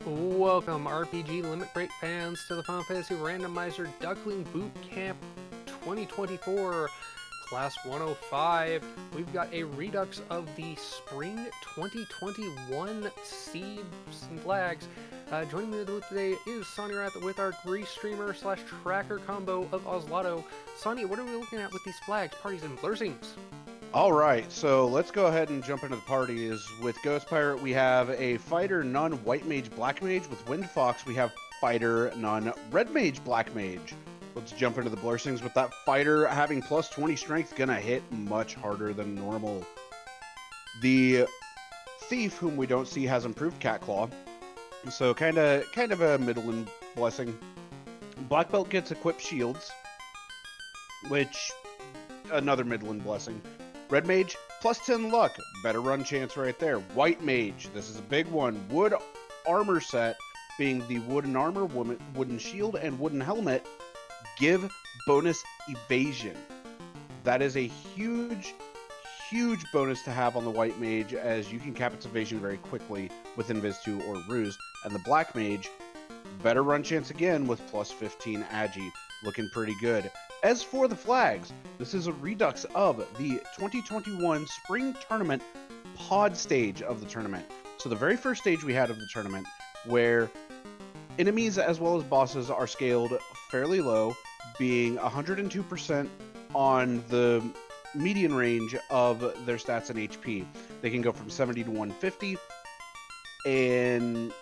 Welcome, RPG Limit Break fans, to the Final Fantasy Randomizer Duckling Boot Camp 2024, Class 105. We've got a redux of the Spring 2021 Seeds and Flags. Joining me today is Sonny Rath with our restreamer slash tracker combo of Oslotto. Sonny, what are we looking at with these flags, parties, and blessings? All right, so let's go ahead and jump into the parties. With Ghost Pirate, we have a Fighter Nun White Mage Black Mage. With Wind Fox, we have Fighter Nun Red Mage Black Mage. Let's jump into the blessings. With that Fighter having plus 20 strength, gonna hit much harder than normal. The Thief, whom we don't see, has improved Cat Claw, so kind of a middling blessing. Black Belt gets equipped shields, which another middling blessing. Red Mage, plus 10 luck. Better run chance right there. White Mage, this is a big one. Wood armor set, being the wooden armor, wooden shield, and wooden helmet, give bonus evasion. That is a huge bonus to have on the White Mage, as you can cap its evasion very quickly with Invis 2 or Ruse. And the Black Mage, better run chance again with plus 15 Agi. Looking pretty good. As for the flags, this is a redux of the 2021 Spring Tournament pod stage of the tournament. So the very first stage we had of the tournament, where enemies as well as bosses are scaled fairly low, being 102% on the median range of their stats and HP. They can go from 70 to 150, and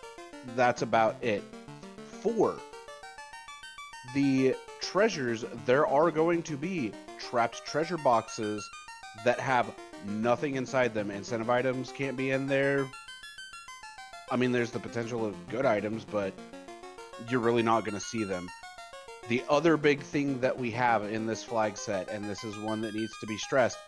that's about it. For the treasures, there are going to be trapped treasure boxes that have nothing inside them. Incentive items can't be in there. I mean, there's the potential of good items, but you're really not going to see them. The other big thing that we have in this flag set, and this is one that needs to be stressed,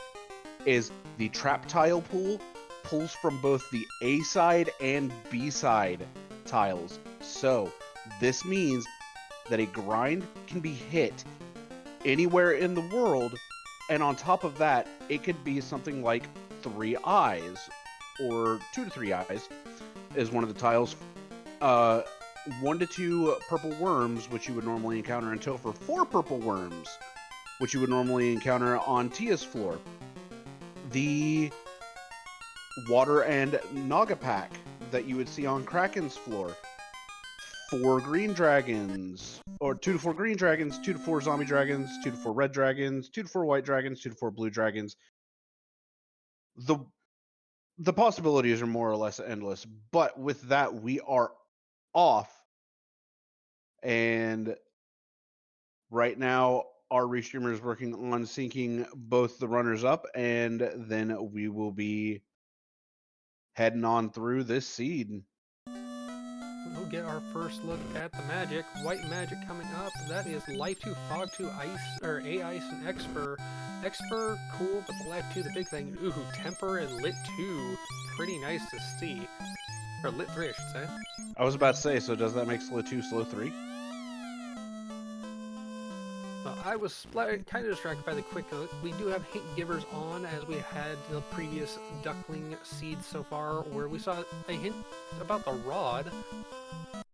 is the trap tile pool pulls from both the A side and B side tiles. So this means that a grind can be hit anywhere in the world, and on top of that, it could be something like 3 eyes, or 2 to 3 eyes is one of the tiles. 1 to 2 purple worms, which you would normally encounter in Topher. 4 purple worms, which you would normally encounter on Tia's floor. The water and Naga pack that you would see on Kraken's floor. 4 green dragons, or 2 to 4 green dragons, 2 to 4 zombie dragons, 2 to 4 red dragons, 2 to 4 white dragons, 2 to 4 blue dragons. The possibilities are more or less endless, but with that, we are off. And right now, our restreamer is working on syncing both the runners up, and then we will be heading on through this seed. We'll get our first look at the magic. White magic coming up. That is Life 2, Fog 2, Ice, or A Ice, and Expert. Expert, cool, but the Life 2, the big thing. Ooh, Temper and Lit 2. Pretty nice to see. Or Lit 3, I should say. I was about to say, so does that make slow 2 slow 3? I was kind of distracted by the quick look. We do have hint givers on, as we had the previous Duckling seeds so far, where we saw a hint about the rod.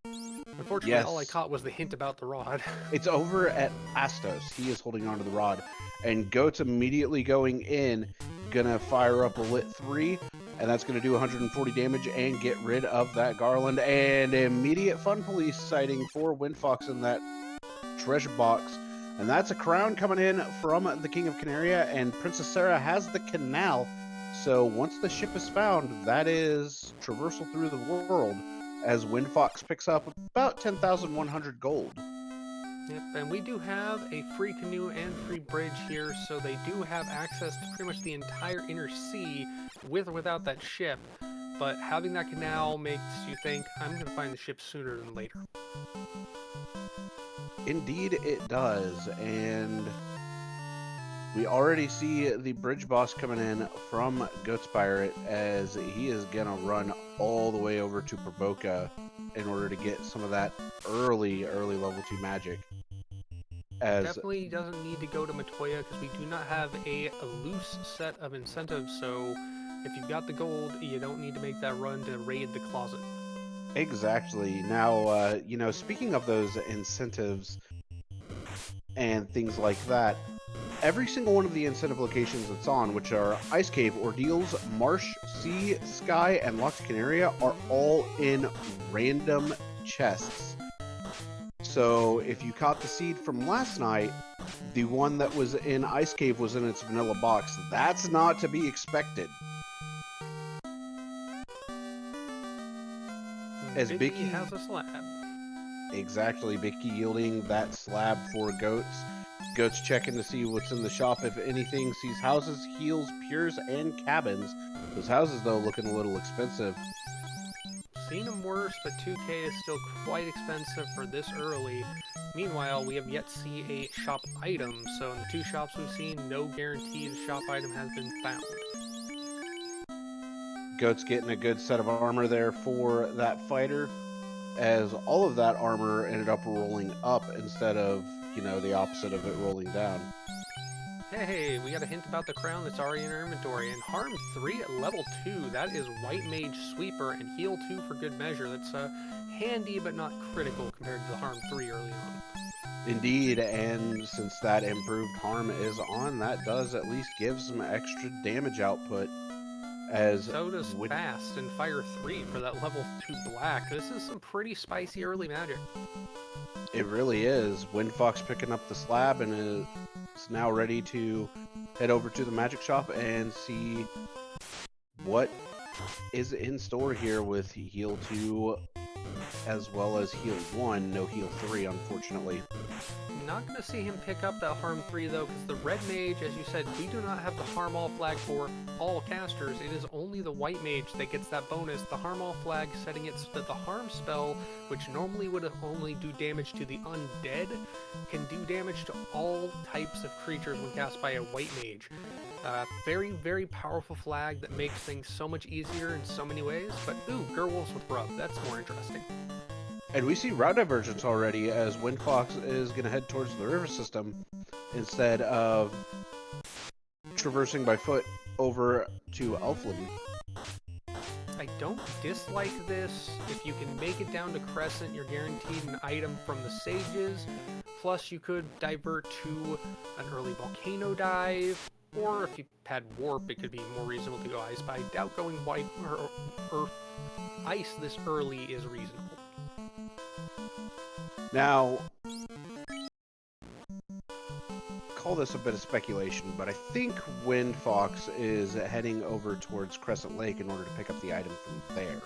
Unfortunately, Yes. all I caught was the hint about the rod. It's over at Astos. He is holding onto the rod. And Goat's immediately going in, gonna fire up a Lit 3, and that's gonna do 140 damage and get rid of that Garland. And immediate Fun Police sighting for Wind Fox in that treasure box. And that's a crown coming in from the King of Canaria, and Princess Sarah has the canal. So once the ship is found, that is traversal through the world, as Wind Fox picks up about 10,100 gold. Yep, and we do have a free canoe and free bridge here, so they do have access to pretty much the entire inner sea, with or without that ship. But having that canal makes you think, I'm going to find the ship sooner than later. Indeed it does, and we already see the bridge boss coming in from Goat's Pirate, as he is gonna run all the way over to Provoca in order to get some of that early level 2 magic. Definitely doesn't need to go to Matoya, because we do not have a loose set of incentives, so if you've got the gold, you don't need to make that run to raid the closet. Exactly. Now, speaking of those incentives and things like that, every single one of the incentive locations it's on, which are Ice Cave, Ordeals, Marsh, Sea, Sky, and Lost Canaria, are all in random chests. So if you caught the seed from last night, the one that was in Ice Cave was in its vanilla box. That's not to be expected. As Vicky Bicky has a slab. Exactly, Bicky yielding that slab for Goats. Goats checking to see what's in the shop, if anything. Sees houses, heals, pures, and cabins. Those houses, though, looking a little expensive. Seen them worse, but 2K is still quite expensive for this early. Meanwhile, we have yet to see a shop item, so in the two shops we've seen, no guarantee the shop item has been found. Goats getting a good set of armor there for that fighter, as all of that armor ended up rolling up instead of, the opposite of it rolling down. Hey, we got a hint about the crown that's already in our inventory. And Harm 3 at level 2, that is White Mage Sweeper, and Heal 2 for good measure. That's handy but not critical compared to the Harm 3 early on. Indeed, and since that improved harm is on, that does at least give some extra damage output. As so does Fast and Fire 3 for that level 2 black. This is some pretty spicy early magic. It really is. Windfox picking up the slab and is now ready to head over to the magic shop and see what is in store here with Heal 2 as well as Heal 1. No Heal 3, unfortunately. Not going to see him pick up that Harm 3 though, because the Red Mage, as you said, we do not have the Harm All flag for all casters. It is only the White Mage that gets that bonus. The Harm All flag setting it so that the Harm spell, which normally would only do damage to the undead, can do damage to all types of creatures when cast by a White Mage. Very, very powerful flag that makes things so much easier in so many ways, but ooh, Gerwolves with Rub, that's more interesting. And we see route divergence already as Windfox is going to head towards the river system instead of traversing by foot over to Elfland. I don't dislike this. If you can make it down to Crescent, you're guaranteed an item from the Sages. Plus, you could divert to an early Volcano dive. Or if you had Warp, it could be more reasonable to go Ice. But I doubt going White or Earth Ice this early is reasonable. Now, call this a bit of speculation, but I think Windfox is heading over towards Crescent Lake in order to pick up the item from there.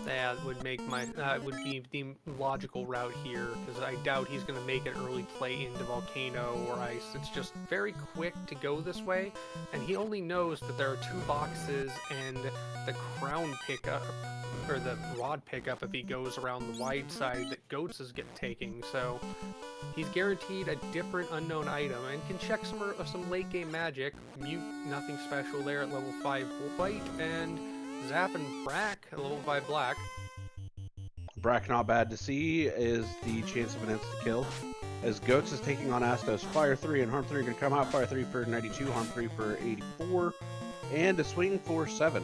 That would make would be the logical route here, because I doubt he's going to make an early play into Volcano or Ice. It's just very quick to go this way, and he only knows that there are 2 boxes and the crown pickup, or the rod pickup if he goes around the wide side that Goats is taking, so he's guaranteed a different unknown item, and can check some late game magic. Mute, nothing special there at level 5 white, and Zap and Brack at level 5 black. Brack not bad to see is the chance of an instant kill. As Goats is taking on Astos, Fire 3 and Harm 3 are going to come out. Fire 3 for 92, Harm 3 for 84, and a swing for 7.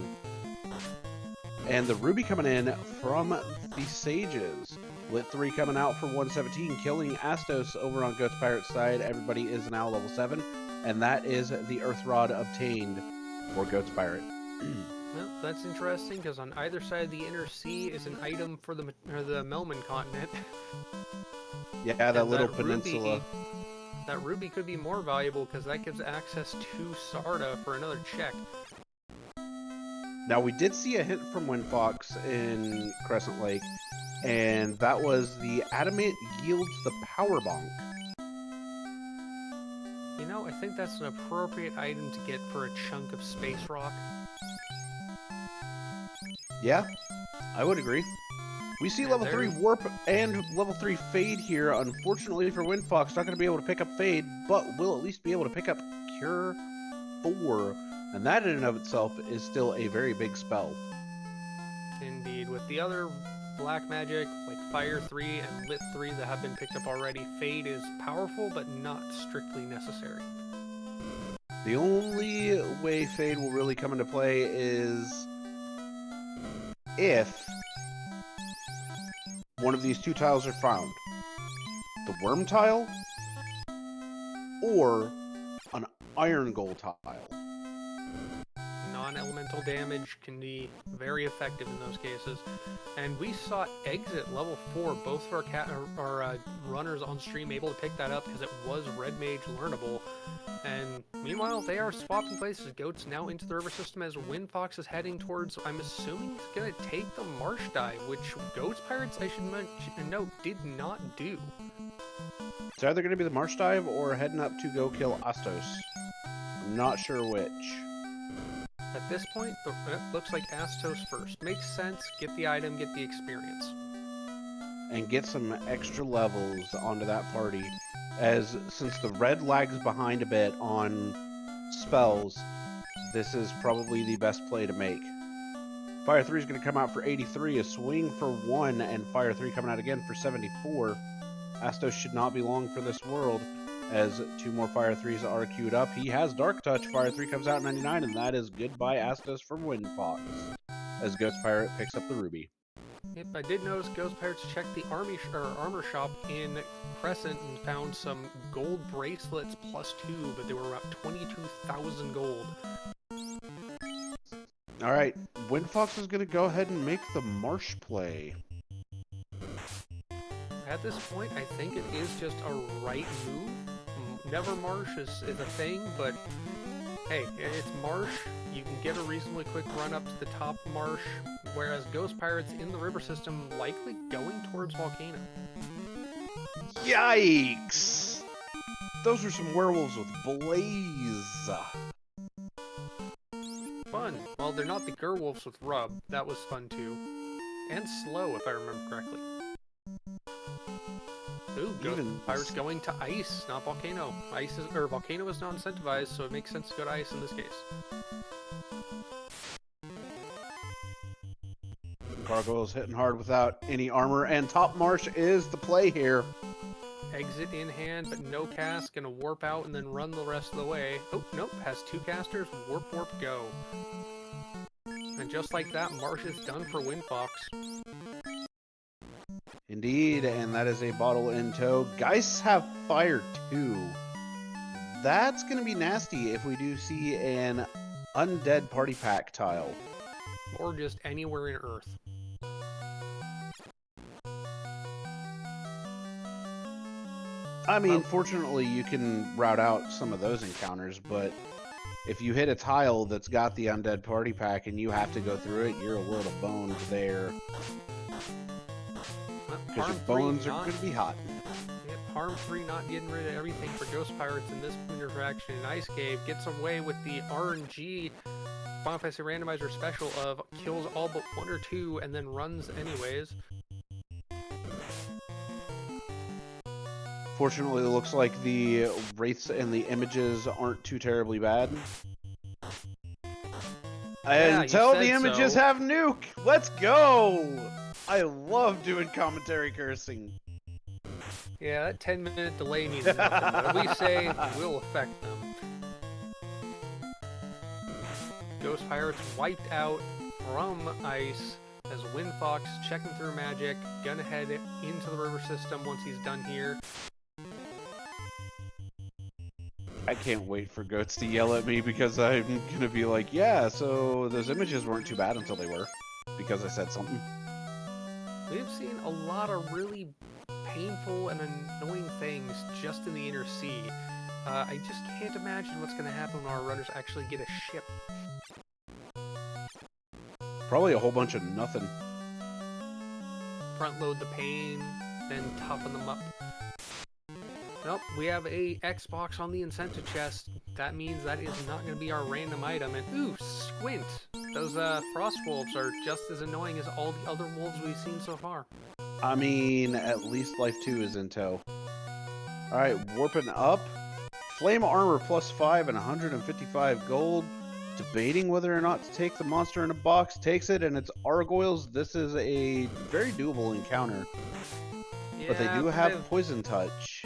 And the Ruby coming in from the Sages. Lit 3 coming out for 117, killing Astos over on Goats Pirate's side. Everybody is now level 7, and that is the Earth Rod obtained for Goats Pirate. Well, that's interesting, because on either side of the Inner Sea is an item for the Melman continent. Yeah, that little peninsula. That Ruby could be more valuable, because that gives access to Sarda for another check. Now, we did see a hint from Windfox in Crescent Lake, and that was the Adamant yields the Power Bonk. You know, I think that's an appropriate item to get for a chunk of Space Rock. Yeah, I would agree. We see level 3 Warp and level 3 Fade here. Unfortunately for Windfox, not going to be able to pick up Fade, but will at least be able to pick up Cure 4. And that in and of itself is still a very big spell. Indeed. With the other black magic, like Fire 3 and Lit 3 that have been picked up already, Fade is powerful, but not strictly necessary. The only way Fade will really come into play is if one of these two tiles are found. The worm tile or an iron gold tile. Non-elemental damage can be very effective in those cases. And we saw exit level 4, both of our runners on stream able to pick that up because it was Red Mage learnable. And meanwhile, they are swapping places. Goat's now into the river system as Windfox is heading towards, I'm assuming he's going to take the Marsh Dive, which Goat's Pirates, I should note, did not do. It's either going to be the Marsh Dive or heading up to go kill Astos. I'm not sure which. At this point, it looks like Astos first. Makes sense. Get the item, get the experience. And get some extra levels onto that party. As since the red lags behind a bit on spells, this is probably the best play to make. Fire 3 is going to come out for 83, a swing for 1, and Fire 3 coming out again for 74. Astos should not be long for this world, as 2 more Fire 3s are queued up. He has Dark Touch. Fire 3 comes out 99, and that is goodbye Astos from Windfox, as Ghost Pirate picks up the Ruby. Yep, I did notice Ghost Pirates checked the armor shop in Crescent and found some gold bracelets plus 2, but they were about 22,000 gold. Alright, Windfox is going to go ahead and make the Marsh play. At this point, I think it is just a right move. Never Marsh is a thing, but hey, it's Marsh. You can get a reasonably quick run up to the top Marsh, whereas Ghost Pirates in the river system likely going towards Volcano. Yikes! Those are some werewolves with Blaze. Fun. Well, they're not the Gerwolves with Rub. That was fun too. And slow, if I remember correctly. Ooh, Ghost Pirates going to Ice, not Volcano. Volcano is not incentivized, so it makes sense to go to Ice in this case. Gargoyle's hitting hard without any armor, and top Marsh is the play here. Exit in hand, but no cast. Gonna warp out and then run the rest of the way. Oh, nope, has 2 casters. Warp, warp, go. And just like that, Marsh is done for Windfox. Indeed, and that is a bottle in tow. Geists have fire too. That's going to be nasty if we do see an undead party pack tile. Or just anywhere in Earth. I mean, fortunately, you can route out some of those encounters, but if you hit a tile that's got the undead party pack and you have to go through it, you're a little boned there. Because your bones are going to be hot. Yep, Harm 3 not getting rid of everything for Ghost Pirates in this interaction in Ice Cave. Gets away with the RNG Final Fantasy Randomizer special of kills all but 1 or 2 and then runs anyways. Fortunately, it looks like the wraiths and the images aren't too terribly bad. Yeah, until the images have nuke! Let's go! I love doing commentary cursing. Yeah, that 10-minute delay means nothing. What we say will affect them. Ghost Pirates wiped out from Ice as Windfox checking through magic, gonna head into the river system once he's done here. I can't wait for Goats to yell at me because I'm gonna be like, yeah, so those images weren't too bad until they were, because I said something. We've seen a lot of really painful and annoying things just in the Inner Sea. I just can't imagine what's going to happen when our runners actually get a ship. Probably a whole bunch of nothing. Front load the pain, then toughen them up. Nope, we have a Xbox on the incentive chest. That means that is not going to be our random item. And ooh, Squint! Those frost wolves are just as annoying as all the other wolves we've seen so far. I mean, at least Life 2 is in tow. Alright, warping up. Flame armor +5 and 155 gold. Debating whether or not to take the monster in a box. Takes it, and it's Argoyles. This is a very doable encounter. Yeah, but they do have poison touch.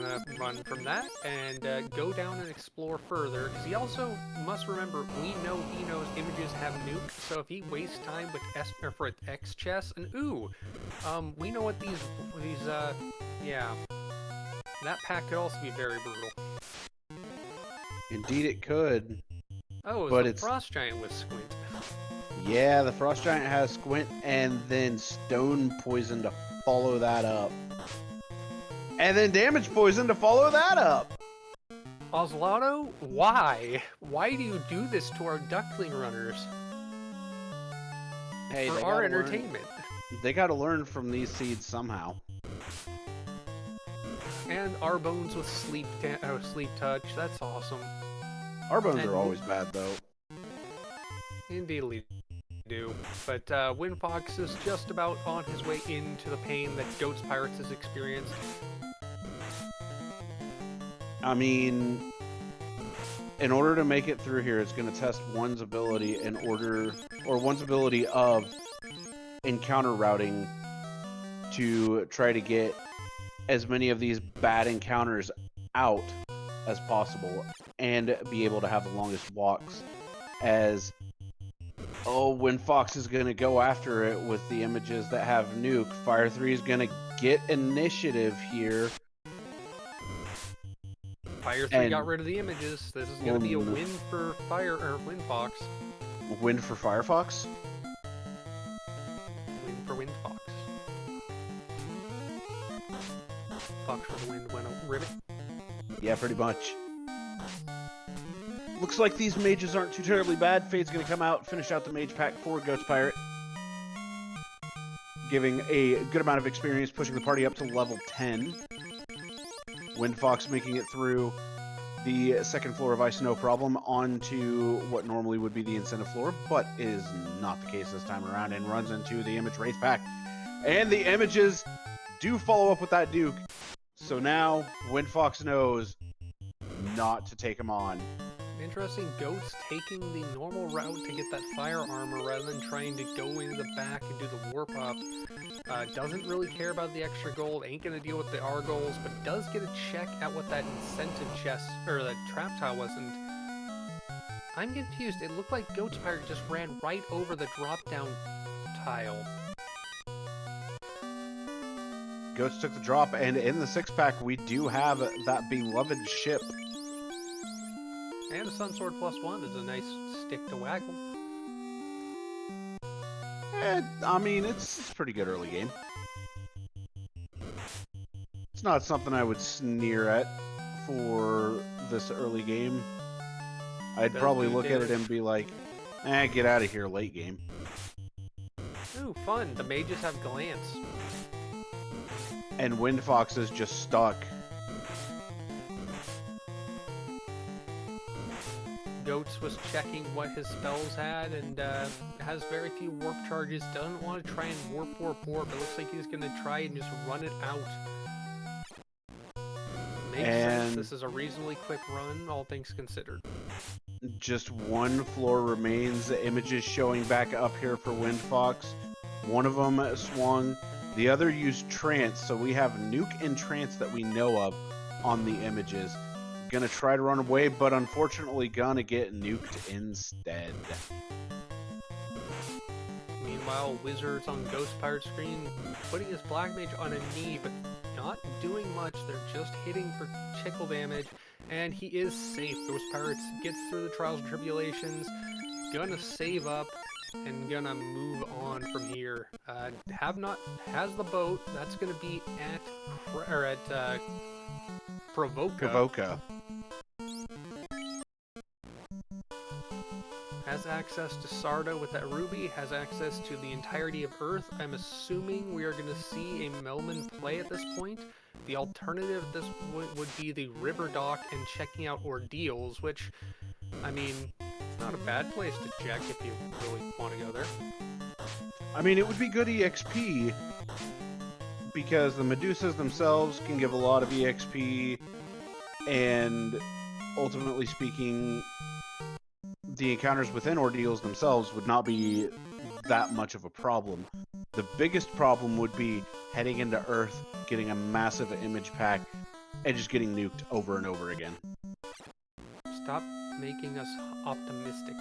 gonna run from that and go down and explore further, because he also must remember, we know he knows images have nuke, so if he wastes time with for X chess, and ooh, we know what these, yeah, that pack could also be very brutal. Indeed it could. Oh, But the it's... Frost Giant with Squint. Yeah, the Frost Giant has Squint and then Stone Poison to follow that up. And then Damage Poison to follow that up. Oslaughto, why? Why do you do this to our Duckling runners? Hey, for our entertainment. They gotta learn from these seeds somehow. And our bones with sleep touch, that's awesome. Our bones are always bad, though. Indeed do. But Wind Fox is just about on his way into the pain that Goats Pirates has experienced. I mean, in order to make it through here, it's going to test one's ability one's ability of encounter routing to try to get as many of these bad encounters out as possible and be able to have the longest walks. As when Fox is going to go after it with the images that have nuke, Fire 3 is going to get initiative here. Fire 3 got rid of the images. This is going to be a win for Wind Fox. Win for Firefox? Win for Wind Fox. Fox for the wind went a ribbit. Yeah, pretty much. Looks like these mages aren't too terribly bad. Fade's going to come out, finish out the mage pack for Goats Pirate. Giving a good amount of experience, pushing the party up to level 10. Wind Fox making it through the second floor of Ice No Problem onto what normally would be the incentive floor, but is not the case this time around, and runs into the Image Wraith pack. And the images do follow up with that Duke. So now Wind Fox knows not to take him on. Interesting, Goats taking the normal route to get that fire armor rather than trying to go into the back and do the warp up. Doesn't really care about the extra gold, ain't gonna deal with the R goals, but does get a check at what that incentive chest, or that trap tile was, and I'm confused. It looked like Goats Pirate just ran right over the drop down tile. Goats took the drop, and in the 6-pack we do have that beloved ship. And a Sunsword +1 is a nice stick to waggle. I mean, it's pretty good early game. It's not something I would sneer at for this early game. I'd probably look at it and be like, get out of here late game. Ooh, fun. The mages have glance. And Wind Fox is just stuck. Goats was checking what his spells had and has very few warp charges. Doesn't want to try and warp, but looks like he's going to try and just run it out. Makes sense. This is a reasonably quick run, all things considered. Just one floor remains. The images showing back up here for Wind Fox. One of them swung. The other used Trance, so we have Nuke and Trance that we know of on the images. Gonna try to run away, but unfortunately gonna get nuked instead. Meanwhile, Wizards on Ghost Pirate screen putting his Black Mage on a knee, but not doing much. They're just hitting for tickle damage, and he is safe. Ghost Pirates gets through the trials and tribulations, gonna save up, and gonna move on from here. Has the boat. That's gonna be at Provoca. Has access to Sarda with that ruby, has access to the entirety of Earth. I'm assuming we are going to see a Melman play at this point. The alternative at this point would be the River Dock and checking out Ordeals, which, I mean, it's not a bad place to check if you really want to go there. I mean, it would be good EXP, because the Medusas themselves can give a lot of EXP, and ultimately speaking, the encounters within Ordeals themselves would not be that much of a problem. The biggest problem would be heading into Earth, getting a massive image pack, and just getting nuked over and over again. Stop making us optimistic.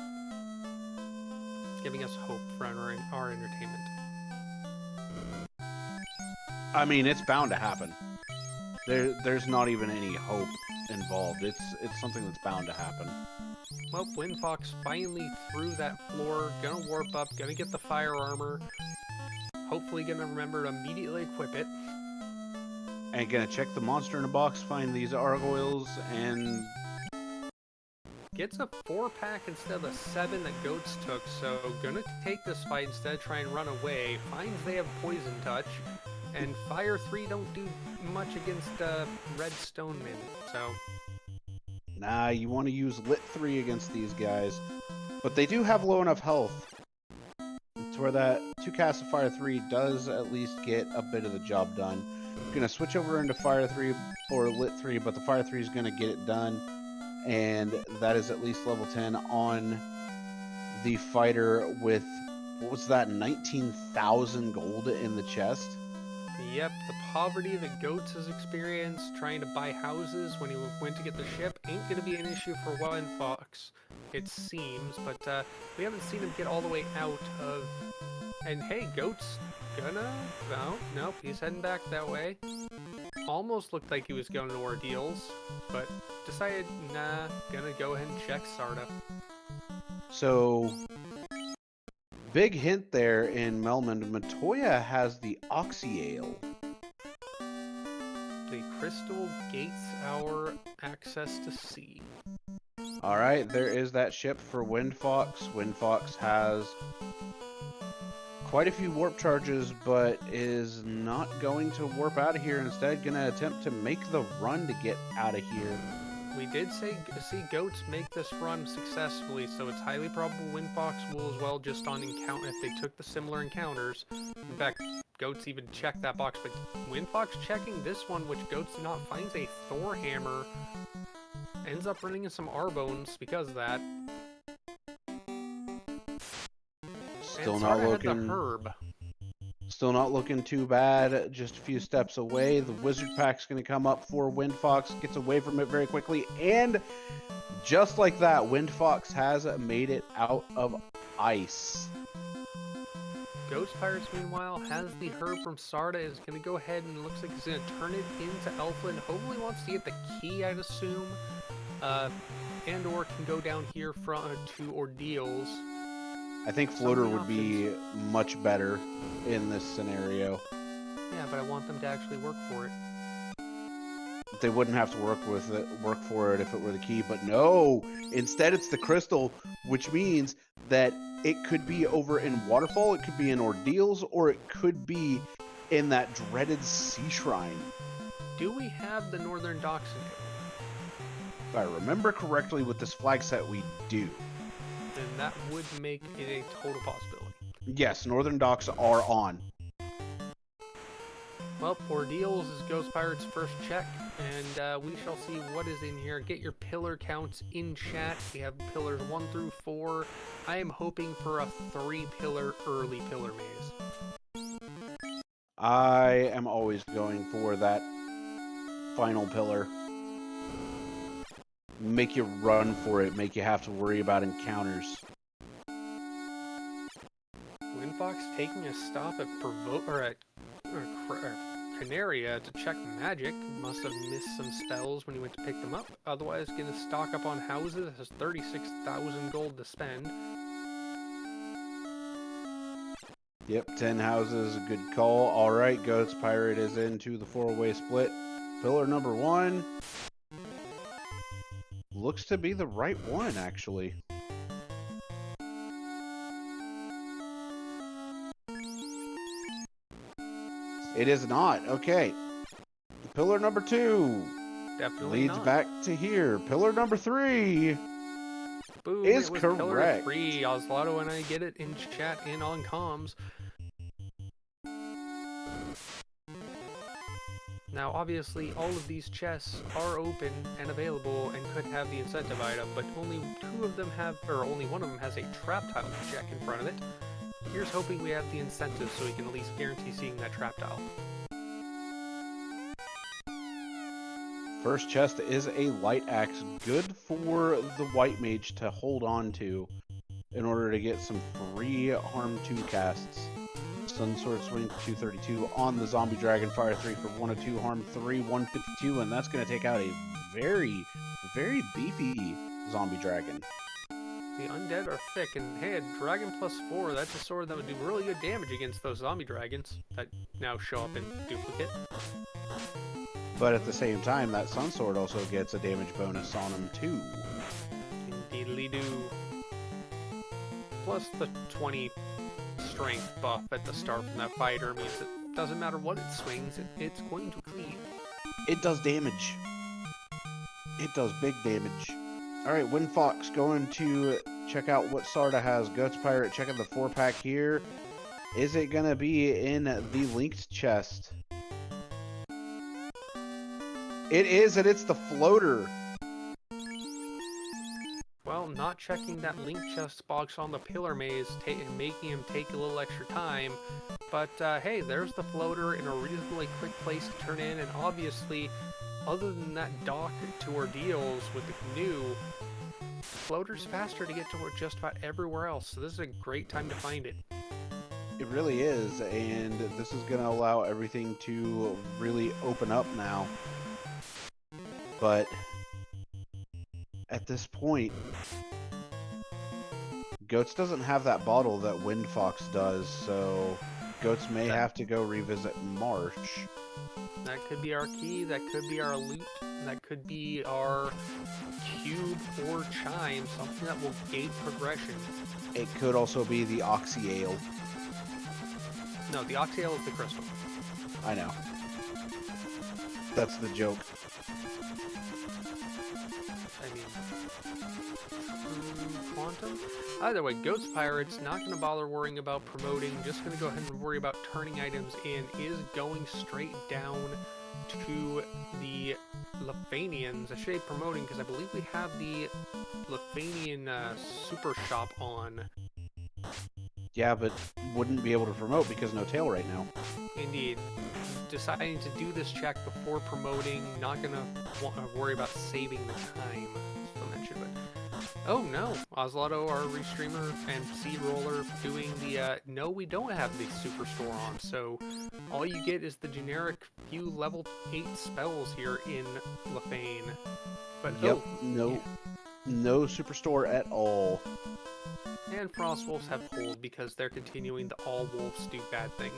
It's giving us hope for our entertainment. I mean, it's bound to happen. There's not even any hope involved. It's something that's bound to happen. Well, Windfox finally through that floor, gonna warp up, gonna get the fire armor. Hopefully gonna remember to immediately equip it. And gonna check the monster in a box, find these gargoyles, and gets a 4-pack instead of the 7 that Goats took, so gonna take this fight instead, try and run away. Finds they have Poison Touch, and Fire 3 don't do much against Red Stone Min, so... Nah, you want to use Lit 3 against these guys. But they do have low enough health to where that 2 casts of Fire 3 does at least get a bit of the job done. Gonna switch over into Fire 3 or Lit 3, but the Fire 3 is gonna get it done. And that is at least level 10 on the fighter with, what was that, 19,000 gold in the chest? Yep, the poverty that Goats has experienced trying to buy houses when he went to get the ship ain't going to be an issue for Windfox, it seems, but we haven't seen him get all the way out of... And hey, Goats gonna... No, nope, he's heading back that way. Almost looked like he was going to Ordeals, but decided, nah, gonna go ahead and check Sarda. So... big hint there in Melmond, Matoya has the Oxyale. The crystal gates our access to sea. Alright, there is that ship for Windfox. Windfox has quite a few warp charges, but is not going to warp out of here. Instead, going to attempt to make the run to get out of here. We did see Goats make this run successfully, so it's highly probable Windfox will as well, just on encounter if they took the similar encounters. In fact, Goats even checked that box, but Windfox checking this one, which Goats did not, finds a Thor hammer. Ends up running in some R-bones because of that. Still not looking. The herb. Still not looking too bad. Just a few steps away. The Wizard Pack's going to come up for Windfox. Gets away from it very quickly. And just like that, Windfox has made it out of ice. Ghost Pirates, meanwhile, has the herb from Sarda. Is going to go ahead and looks like he's going to turn it into Elflin. Hopefully wants to get the key, I'd assume. And or can go down here to Ordeals. I think Floater would be much better in this scenario. Yeah, but I want them to actually work for it. They wouldn't have to work for it if it were the key, but no! Instead it's the crystal, which means that it could be over in Waterfall, it could be in Ordeals, or it could be in that dreaded Sea Shrine. Do we have the Northern Docks in it? If I remember correctly with this flag set, we do. Then that would make it a total possibility. Yes, Northern Docks are on. Well, Ordeals is Ghost Pirate's first check, and we shall see what is in here. Get your pillar counts in chat. We have pillars 1 through 4. I am hoping for a 3-pillar early pillar maze. I am always going for that final pillar. Make you run for it, make you have to worry about encounters. Windfox taking a stop at Canaria to check magic. Must have missed some spells when he went to pick them up. Otherwise, gonna stock up on houses. Has 36,000 gold to spend. Yep, 10 houses, a good call. Alright, Goats Pirate is into the 4-way split. Pillar number 1. Looks to be the right one, actually. It is not. Okay. Pillar number 2 Definitely leads not. back to here. Pillar number 3 Boom, is it was correct. Pillar 3. Oslato and I get it in chat and on comms. Now, obviously, all of these chests are open and available and could have the incentive item, but only 2 of them have, or only 1 of them has a trap tile to check in front of it. Here's hoping we have the incentive so we can at least guarantee seeing that trap tile. First chest is a light axe, good for the white mage to hold on to in order to get some free harm 2 casts. Sun Sword Swing for 232 on the Zombie Dragon, Fire 3 for 102, Harm 3, 152, and that's going to take out a very, very beefy Zombie Dragon. The undead are thick, and hey, a dragon +4, that's a sword that would do really good damage against those zombie dragons that now show up in duplicate. But at the same time, that Sun Sword also gets a damage bonus on him too. Indeedly do. Plus the 20 strength buff at the start from that fighter means it doesn't matter what it swings, it's going to cleave. It does damage. It does big damage. Alright, Wind Fox going to check out what Sarda has. Goats Pirate checking the 4-pack here. Is it going to be in the linked chest? It is, and it's the floater. Well, not checking that link chest box on the pillar maze, making him take a little extra time. But hey, there's the floater in a reasonably quick place to turn in, and obviously, other than that dock to ordeals with the canoe, floater's faster to get to just about everywhere else, so this is a great time to find it. It really is, and this is going to allow everything to really open up now. But at this point, Goats doesn't have that bottle that Wind Fox does, so Goats may have to go revisit Marsh. That could be our key, that could be our loot, that could be our cube or chime, something that will gate progression. It could also be the Oxy Ale. No, the Oxy Ale is the crystal. I know. That's the joke. I mean, quantum? Either way, Goats Pirates, not going to bother worrying about promoting, just going to go ahead and worry about turning items in, is going straight down to the Lefanians. I should say promoting, because I believe we have the Lefanian super shop on. Yeah, but wouldn't be able to promote because no tail right now. Indeed. Deciding to do this check before promoting, not going to worry about saving the time, as I mentioned, but... Oh no, Oslotto, our restreamer, and Seed Roller doing the, no, we don't have the Superstore on, so all you get is the generic few level 8 spells here in Lefane. But yep, oh, no Superstore at all. And Frostwolves have pulled because they're continuing the all wolves do bad things.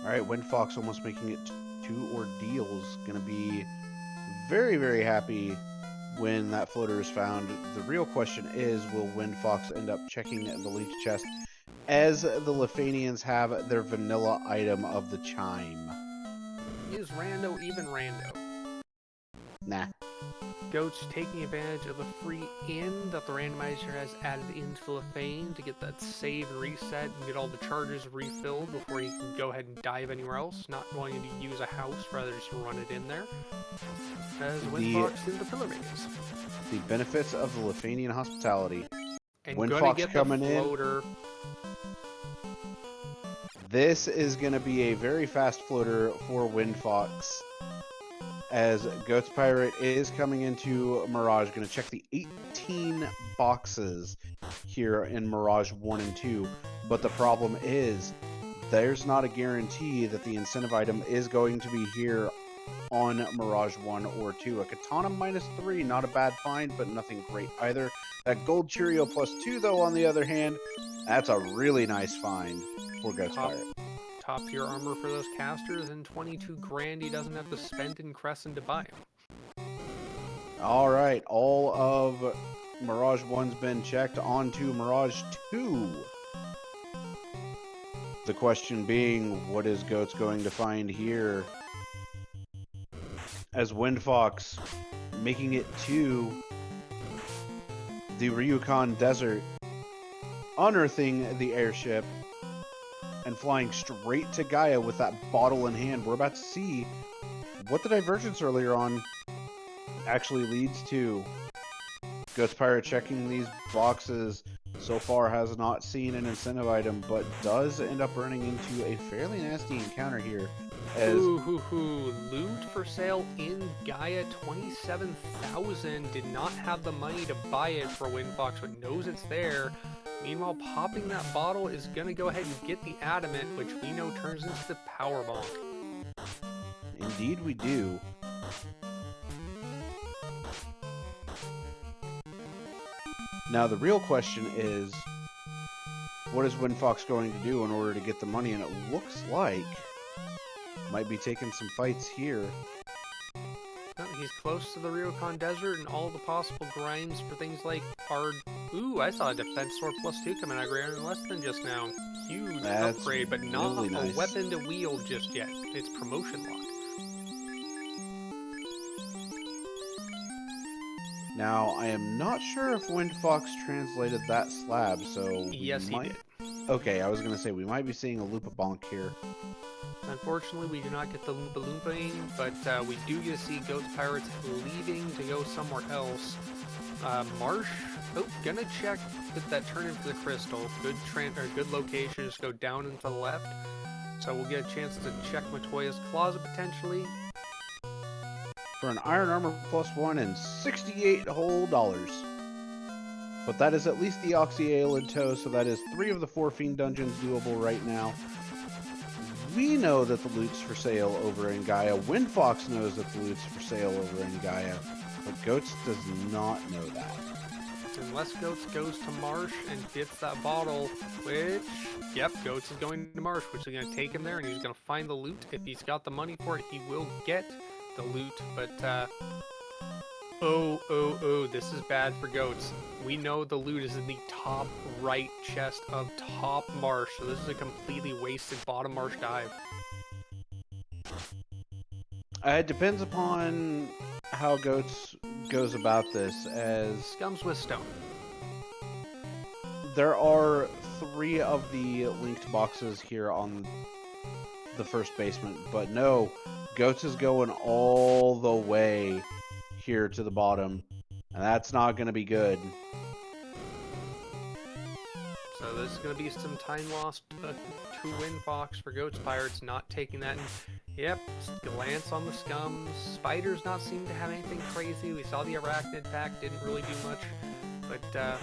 Alright, Wind Fox almost making it 2 ordeals. Gonna be very, very happy when that floater is found. The real question is, will Wind Fox end up checking the linked chest as the Lefanians have their vanilla item of the chime? Is Rando even Rando? Nah. Goats taking advantage of the free in that the randomizer has added into Lefane to get that save and reset and get all the charges refilled before he can go ahead and dive anywhere else, not wanting to use a house, rather just run it in there. As Windfox in the pillar maze. The benefits of the Lefanian hospitality. And Wind gonna Fox get coming the floater. in. This is going to be a very fast floater for Wind Fox, as Goats Pirate is coming into Mirage. Going to check the 18 boxes here in Mirage 1 and 2. But the problem is, there's not a guarantee that the incentive item is going to be here on Mirage 1 or 2. A Katana -3, not a bad find, but nothing great either. That Gold Cheerio +2, though, on the other hand, that's a really nice find for Goats Pirate. Top tier armor for those casters, and 22 grand he doesn't have to spend in Crescent to buy him. Alright, all of Mirage 1's been checked. On to Mirage 2. The question being, what is Goats going to find here? As Wind Fox making it to the Ryukon Desert, unearthing the airship, and flying straight to Gaia with that bottle in hand. We're about to see what the divergence earlier on actually leads to. Goats Pirate checking these boxes. So far has not seen an incentive item, but does end up running into a fairly nasty encounter here As Loot for sale in Gaia 27,000. Did not have the money to buy it for Windfox, but knows it's there. Meanwhile, popping that bottle is gonna go ahead and get the adamant, which we know turns into the power bonk. indeed we do. Now the real question is, what is Windfox going to do in order to get the money? And it looks like might be taking some fights here. Well, he's close to the Ryokan Desert and all the possible grinds for things like hard. Ooh, I saw a defense sword +2 coming out of less than just now. Huge That's upgrade, but not really nice. a weapon to wield just yet. It's promotion lock. Now, I am not sure if Windfox translated that slab, so Yes, he did. Okay, I was going to say, we might be seeing a Lupa Bonk here. Unfortunately, we do not get the Loompa Loompaing, but we do get to see Ghost Pirates leaving to go somewhere else. Marsh, gonna check with that turn in for the crystal. Good location, just go down and to the left. So we'll get a chance to check Matoya's closet potentially. For an Iron Armor +1 and 68 whole dollars. But that is at least the Oxy Ale in tow, so that is 3 of the 4 Fiend Dungeons doable right now. We know that the loot's for sale over in Gaia. Windfox knows that the loot's for sale over in Gaia, but Goats does not know that. Unless Goats goes to Marsh and gets that bottle, which, yep, Goats is going to Marsh, which is going to take him there, and he's going to find the loot. If he's got the money for it, he will get the loot, but, this is bad for Goats. We know the loot is in the top right chest of top Marsh, so this is a completely wasted bottom Marsh dive. It depends upon how Goats goes about this, as Scums with stone. there are 3 of the linked boxes here on the first basement, but no, Goats is going all the way here to the bottom, and that's not going to be good. So this is going to be some time lost to Windfox for Goats Pirates, not taking that. And, yep, glance on the Scums. Spiders not seem to have anything crazy. We saw the Arachnid pack, didn't really do much. But,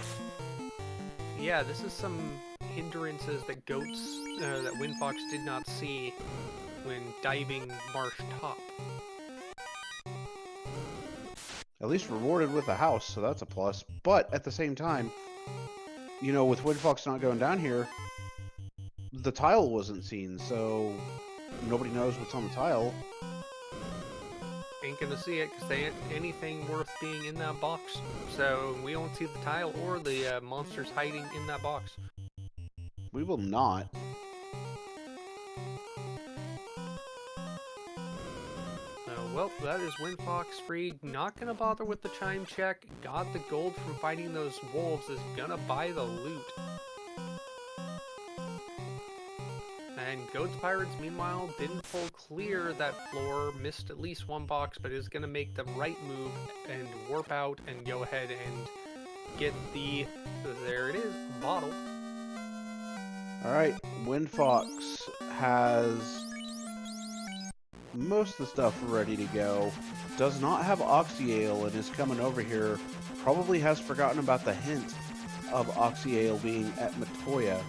yeah, this is some hindrances that that Windfox did not see when diving Marsh top. At least rewarded with a house, so that's a plus. But at the same time, you know, with Windfox not going down here, the tile wasn't seen, so nobody knows what's on the tile. Ain't gonna see it because they ain't anything worth being in that box. So we don't see the tile or the monsters hiding in that box. We will not. Well, that is Windfox free. Not gonna bother with the chime check. Got the gold from fighting those wolves. Is gonna buy the loot. And Goats Pirates, meanwhile, didn't pull clear that floor. Missed at least one box, but is gonna make the right move and warp out and go ahead and get the, there it is, bottle. Alright, Windfox has most of the stuff ready to go. Does not have Oxy Ale and is coming over here. Probably has forgotten about the hint of Oxy Ale being at Matoya,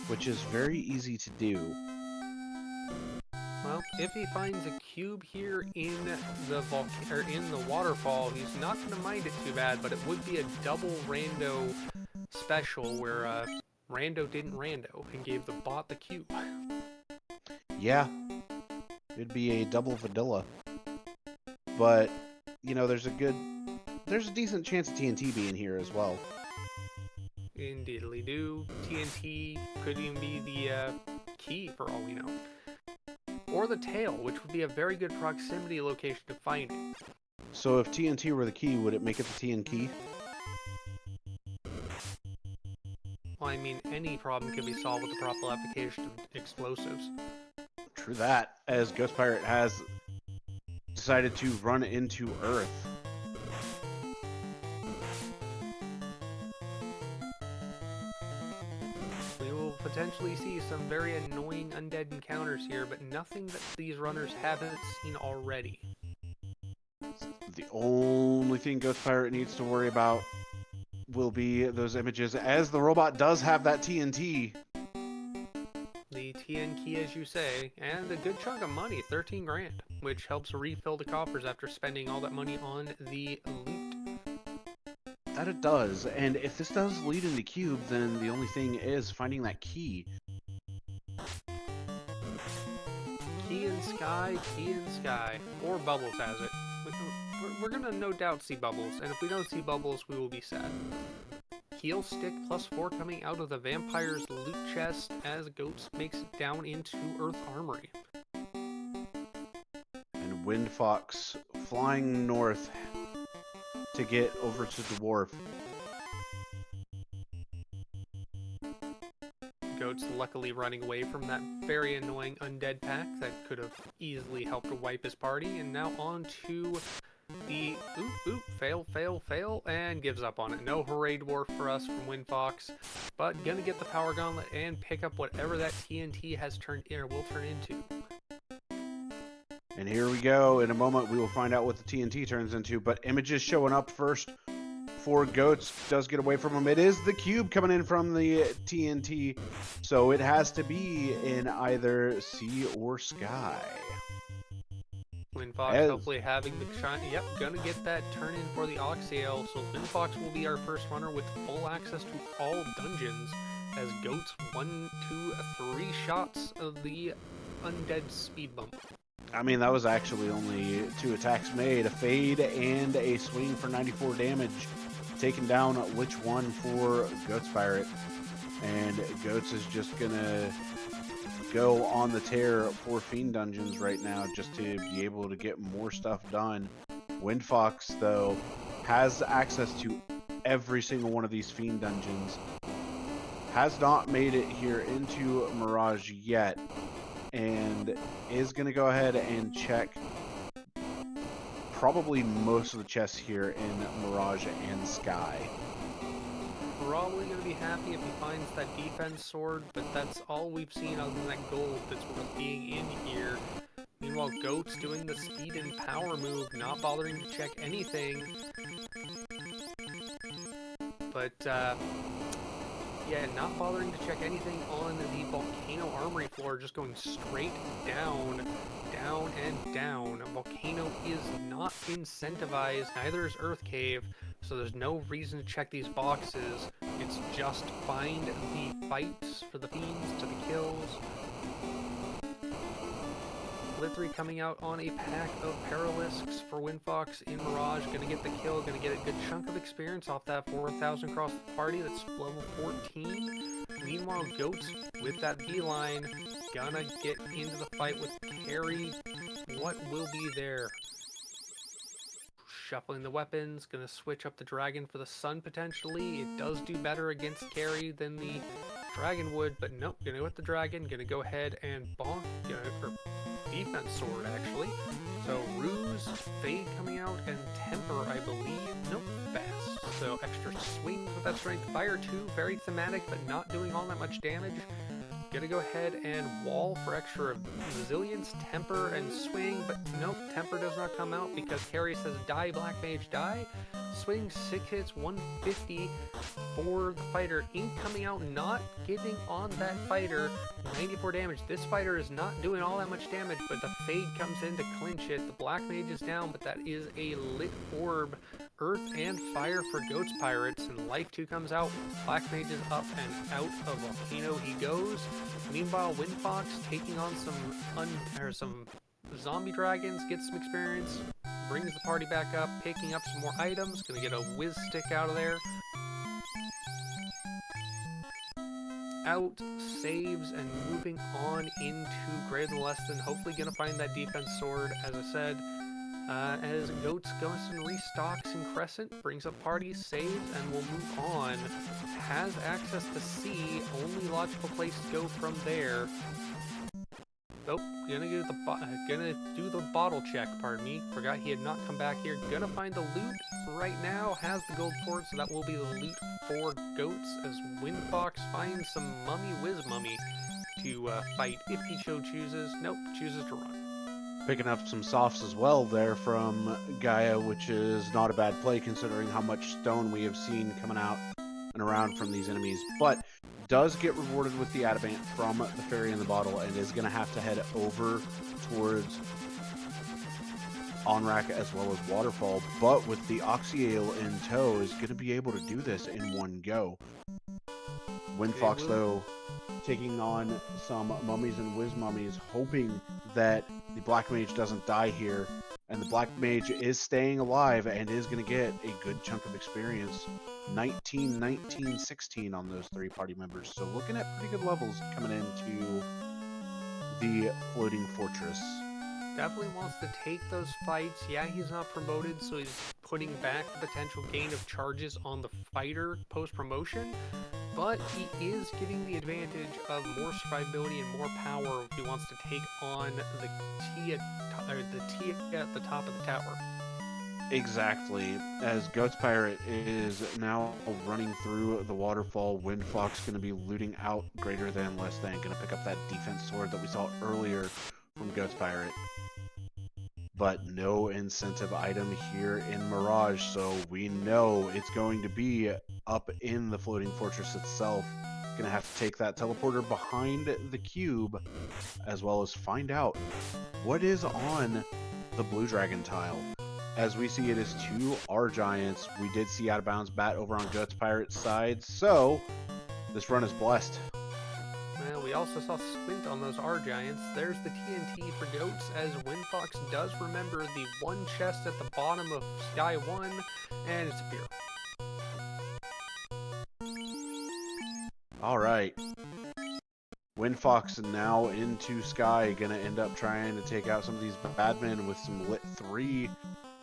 which is very easy to do. Well, if he finds a cube here in the waterfall, he's not going to mind it too bad, but it would be a double rando special where Rando didn't rando and gave the bot the cube. Yeah, it'd be a double vanilla. But, you know, there's a decent chance of TNT being here as well. Indeedly do. TNT could even be the key for all we know. Or the tail, which would be a very good proximity location to find it. So if TNT were the key, would it make it the TNT? Well, I mean, any problem can be solved with the proper application of explosives. True that, as Ghost Pirate has decided to run into Earth. We will potentially see some very annoying undead encounters here, but nothing that these runners haven't seen already. The only thing Ghost Pirate needs to worry about will be those images, as the robot does have that TNT. The TN key, as you say, and a good chunk of money, 13 grand, which helps refill the coffers after spending all that money on the loot. That it does, and if this does lead into Cube, then the only thing is finding that key. Key in sky, or Bubbles has it. We're gonna no doubt see Bubbles, and if we don't see Bubbles, we will be sad. Heal stick +4 coming out of the vampire's loot chest as Goats makes it down into Earth Armory. And Wind Fox flying north to get over to the wharf. Goats luckily running away from that very annoying undead pack that could have easily helped to wipe his party, and now on to the fail, and gives up on it. No hooray dwarf for us from Wind Fox, but gonna get the power gauntlet and pick up whatever that TNT has turned in or will turn into. And here we go. In a moment, we will find out what the TNT turns into, but images showing up first for Goats. Does get away from him. It is the cube coming in from the TNT, so it has to be in either sea or sky. Wind Fox hopefully having the shine. Yep, gonna get that turn in for the Oxyale. So Wind Fox will be our first runner with full access to all dungeons, as Goats 1, 2, 3 shots of the undead speed bump. I mean, that was actually only 2 attacks made, a fade and a swing for 94 damage. Taking down which one for Goats Pirate, and Goats is just gonna go on the tear for Fiend Dungeons right now just to be able to get more stuff done. Wind Fox, though, has access to every single one of these Fiend Dungeons. Has not made it here into Mirage yet, and is going to go ahead and check probably most of the chests here in Mirage and Sky. Probably going to be happy if he finds that defense sword, but that's all we've seen other than that gold that's worth being in here. Meanwhile, Goats doing the speed and power move, not bothering to check anything. But, yeah, not bothering to check anything on the Volcano Armory floor, just going straight down, down, and down. Volcano is not incentivized, neither is Earth Cave, so there's no reason to check these boxes. It's just find the fights for the fiends to the kills. Blithry coming out on a pack of Paralisks for Wind Fox in Mirage. Gonna get the kill, gonna get a good chunk of experience off that 4,000 across the party. That's level 14. Meanwhile, Goats with that beeline, gonna get into the fight with Carrie. What will be there? Shuffling the weapons, gonna switch up the dragon for the sun potentially. It does do better against Carrie than the dragon would, but nope, gonna go with the dragon, gonna go ahead and bonk, or defense sword actually. So Ruse, Fade coming out, and Temper, I believe. Nope, Fast. So extra swing with that strength. Fire 2, very thematic, but not doing all that much damage. Gonna go ahead and wall for extra resilience, temper, and swing, but nope, temper does not come out because Carrie says die, Black Mage, die. Swing 6 hits, 150 for the fighter. Ink coming out, not getting on that fighter. 94 damage. This fighter is not doing all that much damage, but the Fade comes in to clinch it. The Black Mage is down, but that is a lit orb. Earth and fire for Goats Pirates, and Life 2 comes out. Black Mage is up and out of Volcano he goes. Meanwhile, Wind Fox taking on some zombie dragons, gets some experience, brings the party back up, picking up some more items, gonna get a whiz stick out of there. Out, saves, and moving on into greater than less than, hopefully gonna find that defense sword, as I said. As Goats goes and restocks in Crescent, brings up party, saves, and will move on. Has access to C, only logical place to go from there. Oh, gonna do the bottle check, pardon me. Forgot he had not come back here. Gonna find the loot right now. Has the gold sword, so that will be the loot for goats as Windfox finds some mummy whiz mummy to fight if he so chooses. Nope, chooses to run. Picking up some softs as well there from Gaia, which is not a bad play considering how much stone we have seen coming out and around from these enemies. But does get rewarded with the adamant from the fairy in the bottle and is going to have to head over towards Onrak as well as Waterfall. But with the Oxyale in tow is going to be able to do this in one go. Windfox, though, taking on some mummies and whiz mummies, hoping that the Black Mage doesn't die here. And the Black Mage is staying alive and is going to get a good chunk of experience. 19, 19, 16 on those 3 party members. So looking at pretty good levels coming into the Floating Fortress. Definitely wants to take those fights. Yeah, he's not promoted, so he's putting back the potential gain of charges on the fighter post-promotion. But he is getting the advantage of more survivability and more power if he wants to take on the T at the top of the tower. Exactly. As Goats Pirate is now running through the waterfall, Windfox going to be looting out greater than, less than. Going to pick up that defense sword that we saw earlier from Goats Pirate. But no incentive item here in Mirage, so we know it's going to be up in the Floating Fortress itself. Gonna have to take that teleporter behind the cube, as well as find out what is on the Blue Dragon tile. As we see, it is 2 R-Giants. We did see Out of Bounds Bat over on Guts Pirate's side, so this run is blessed. Well, we also saw Squint on those R-Giants. There's the TNT for Goats, as Windfox does remember the one chest at the bottom of Sky 1, and it's a beer. Alright. Windfox now into Sky, gonna end up trying to take out some of these badmen with some Lit 3.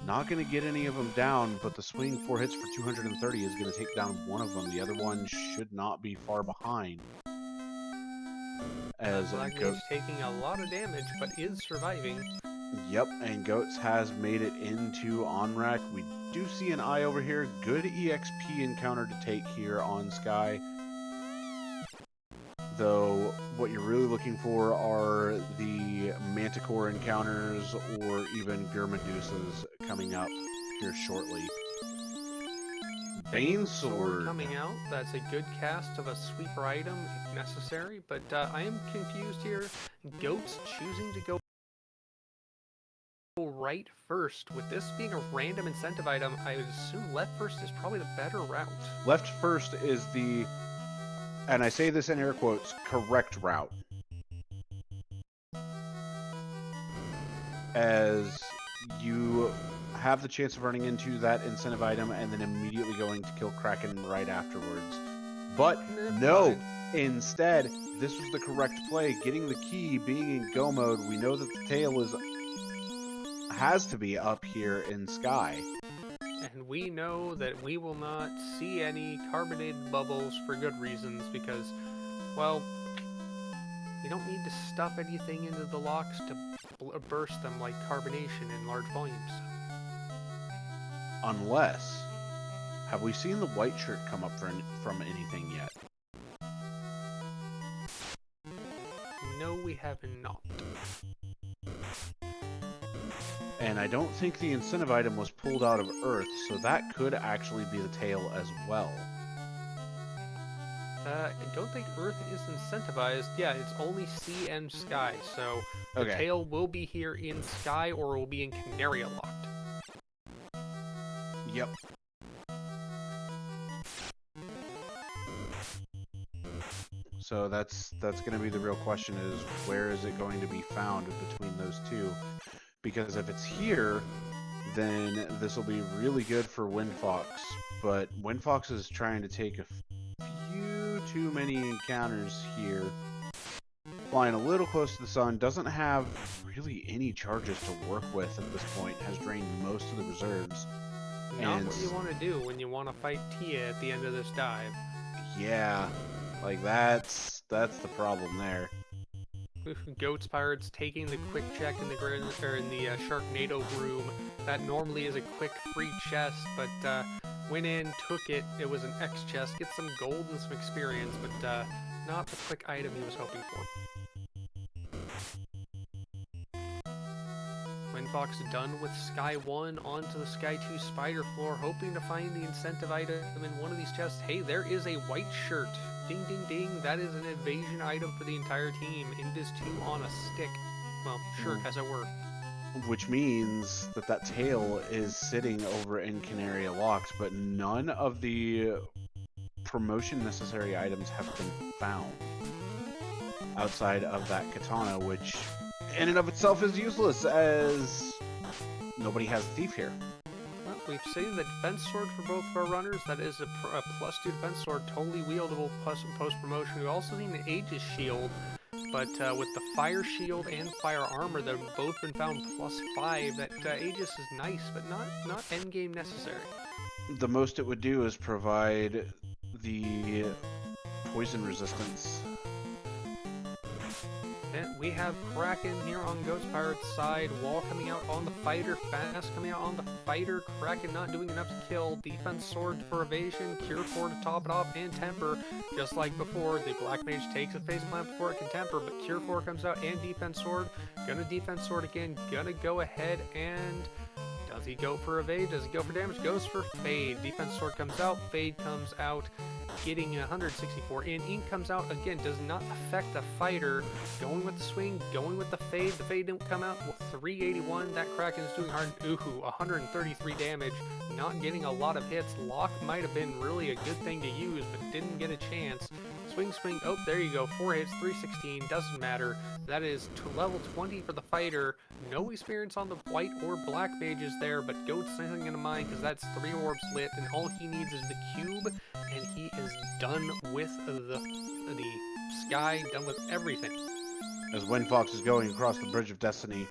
Not gonna get any of them down, but the swing 4 hits for 230 is gonna take down one of them. The other one should not be far behind. As Goats taking a lot of damage, but is surviving. Yep, and Goats has made it into Onrak. We do see an eye over here. Good EXP encounter to take here on Sky. Though what you're really looking for are the Manticore encounters or even Gurmadusas coming up here shortly. Bane Sword coming out. That's a good cast of a sweeper item if necessary, but I am confused here. Goats choosing to go right first. With this being a random incentive item, I would assume left first is probably the better route. Left first is the, and I say this in air quotes, correct route. As you have the chance of running into that incentive item and then immediately going to kill Kraken right afterwards. But no, instead, this was the correct play. Getting the key, being in go mode, we know that the tail has to be up here in Sky. And we know that we will not see any carbonated bubbles for good reasons because, well, we don't need to stuff anything into the locks to burst them like carbonation in large volumes. Unless, have we seen the white shirt come up from anything yet? No, we have not. And I don't think the incentive item was pulled out of Earth, so that could actually be the tail as well. I don't think Earth is incentivized. Yeah, it's only sea and sky, so the tail will be here in Sky or will be in Canaria locked. Yep. So that's going to be the real question, is where is it going to be found between those two? Because if it's here, then this will be really good for Windfox. But Windfox is trying to take a few too many encounters here. Flying a little close to the sun, doesn't have really any charges to work with at this point, has drained most of the reserves. Not what you want to do when you want to fight Tia at the end of this dive. Yeah, like that's the problem there. Goats Pirates taking the quick check in the Sharknado room. That normally is a quick free chest, but went in, took it. It was an X chest. Get some gold and some experience, but not the quick item he was hoping for. Windfox done with Sky 1 onto the Sky 2 spider floor, hoping to find the incentive item in one of these chests. Hey, there is a white shirt. Ding, ding, ding. That is an evasion item for the entire team. Invis 2 on a stick. Well, shirt, as it were. Which means that that tail is sitting over in Canaria Locks, but none of the promotion necessary items have been found outside of that katana, which in and of itself is useless as nobody has Thief here. Well, we've seen the defense sword for both of our runners. That is a +2 defense sword, totally wieldable post-promotion. We've also seen the Aegis shield, but with the fire shield and fire armor that have both been found +5, that Aegis is nice, but not endgame necessary. The most it would do is provide the poison resistance. And we have Kraken here on Ghost Pirate's side. Wall coming out on the fighter. Fast coming out on the fighter. Kraken not doing enough to kill. Defense sword for evasion. Cure 4 to top it off. And temper. Just like before, the Black Mage takes a face plant before it can temper. But Cure 4 comes out and defense sword. Gonna defense sword again. Gonna go ahead and... Does he go for evade? Does he go for damage? Goes for fade. Defense sword comes out. Fade comes out. Getting 164 in. Ink comes out again. Does not affect the fighter. Going with the swing. Going with the fade. The fade didn't come out. 381. That Kraken is doing hard. Ooh, 133 damage. Not getting a lot of hits. Lock might have been really a good thing to use, but didn't get a chance. Swing, swing. Oh, there you go. 4 hits, 316. Doesn't matter. That is to level 20 for the fighter. No experience on the white or black mages there, but Goat's nothing going to mind because that's 3 orbs lit, and all he needs is the cube, and he is done with the sky, done with everything. As Windfox is going across the Bridge of Destiny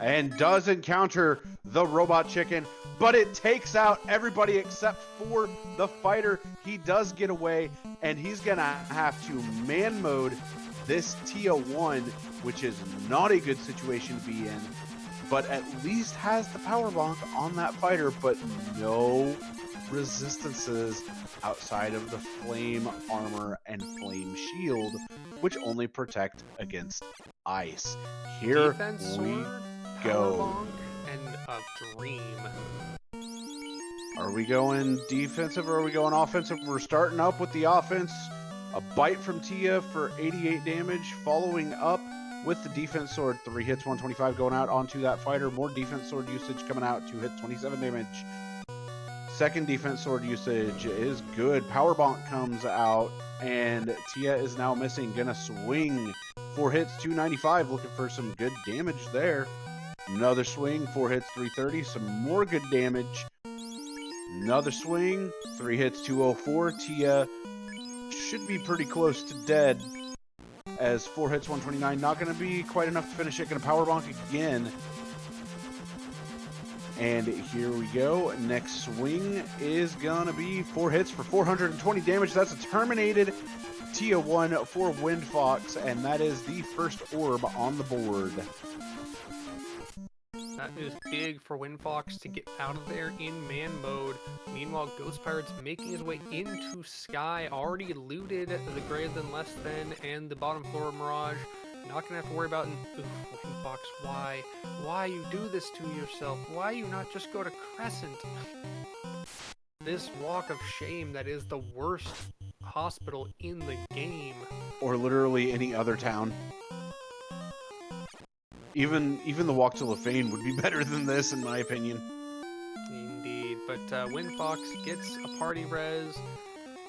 and does encounter the robot chicken, but it takes out everybody except for the fighter. He does get away, and he's gonna have to man mode this Tia 1, which is not a good situation to be in, but at least has the power bonk on that fighter, but no resistances outside of the flame armor and flame shield, which only protect against ice. Here Defense we sword, go. power bonk, and a dream. Are we going defensive or are we going offensive? We're starting up with the offense. A bite from Tia for 88 damage, following up with the defense sword. 3 hits, 125 going out onto that fighter. More defense sword usage coming out. 2 hits, 27 damage. Second defense sword usage is good. Power bonk comes out, and Tia is now missing. Gonna swing. 4 hits, 295. Looking for some good damage there. Another swing. 4 hits, 330. Some more good damage. Another swing. 3 hits, 204. Tia should be pretty close to dead, as 4 hits, 129. Not going to be quite enough to finish it. Going to power bonk again. And here we go. Next swing is going to be 4 hits for 420 damage. That's a terminated Tia 1 for Windfox, and that is the first orb on the board. That is big for Windfox to get out of there in man mode. Meanwhile, Ghost Pirate's making his way into Sky, already looted the greater than less than and the bottom floor of Mirage. Not gonna have to worry about Windfox. Why you do this to yourself? Why you not just go to Crescent? This walk of shame that is the worst hospital in the game. Or literally any other town. Even the walk to Lefane would be better than this, in my opinion. Indeed, but Windfox gets a party res.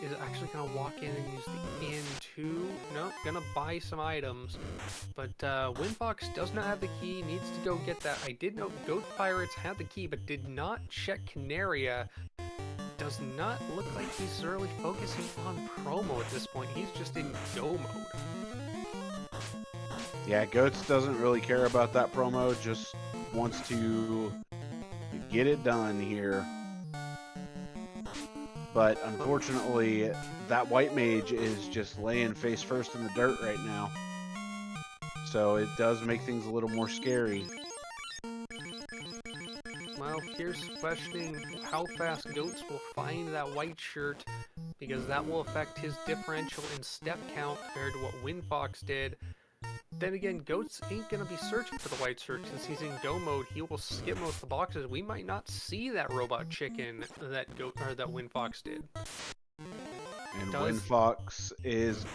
Is actually gonna walk in and use the inn too. Nope, gonna buy some items. But Windfox does not have the key. Needs to go get that. I did know Goat Pirates had the key, but did not check Canaria. Does not look like he's really focusing on promo at this point. He's just in go mode. Yeah, Goats doesn't really care about that promo, just wants to get it done here. But unfortunately, that white mage is just laying face first in the dirt right now. so it does make things a little more scary. Well, here's questioning how fast Goats will find that white shirt, because that will affect his differential in step count compared to what Windfox did. Then again, Goats ain't gonna be searching for the white shirt since he's in go mode. He will skip most of the boxes. We might not see that robot chicken that Windfox did. And Windfox is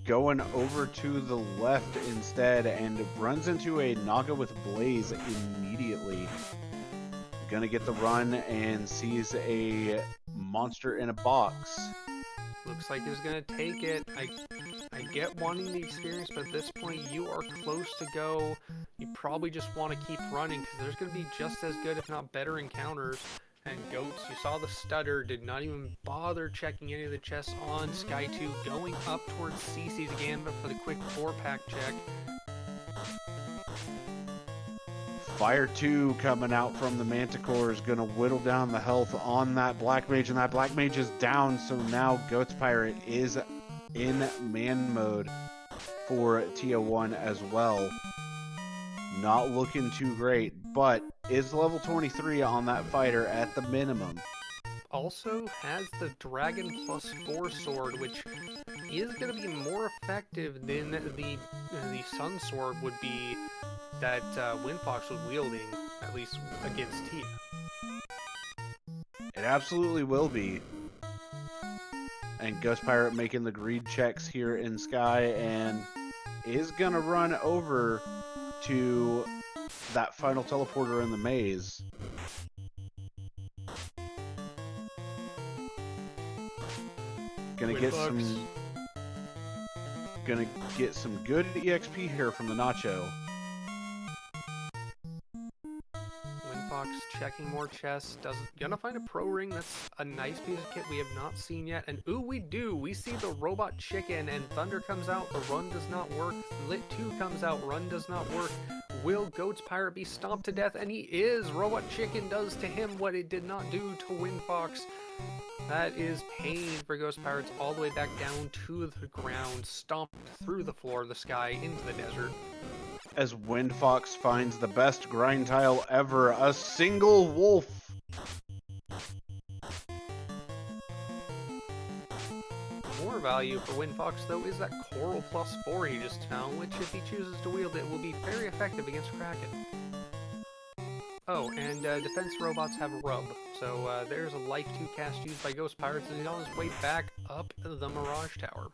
going over to the left instead and runs into a Naga with Blaze immediately. Gonna get the run and sees a monster in a box. Looks like he's gonna take it. I get wanting the experience, but at this point you are close to go. You probably just want to keep running because there's gonna be just as good, if not better, encounters. And Goats, you saw the stutter, did not even bother checking any of the chests on Sky 2, going up towards CC's again, but for the quick 4-pack check. Fire 2 coming out from the Manticore is going to whittle down the health on that Black Mage, and that Black Mage is down, so now Goats Pirate is in man mode for TO1 as well. Not looking too great, but is level 23 on that fighter at the minimum. Also has the Dragon +4 sword, which is going to be more effective than the Sun Sword would be that Windfox was wielding, at least against Tia. It absolutely will be. And Ghost Pirate making the greed checks here in Sky and is going to run over to that final teleporter in the maze. Gonna get some good EXP here from the Nacho. Windfox checking more chests. Gonna find a pro ring. That's a nice piece of kit we have not seen yet. And ooh, we do. We see the robot chicken, and Thunder comes out. The run does not work. Lit 2 comes out. Run does not work. Will Goats Pirate be stomped to death? And he is. Robot chicken does to him what it did not do to Windfox. That is pain for Ghost Pirates all the way back down to the ground, stomped through the floor of the sky into the desert. As Windfox finds the best grind tile ever, a single wolf. More value for Windfox, though, is that Coral +4 he just found, which, if he chooses to wield it, will be very effective against Kraken. Oh, and defense robots have Rub, so there's a Life 2 cast used by Ghost Pirates, and he's on his way back up the Mirage Tower.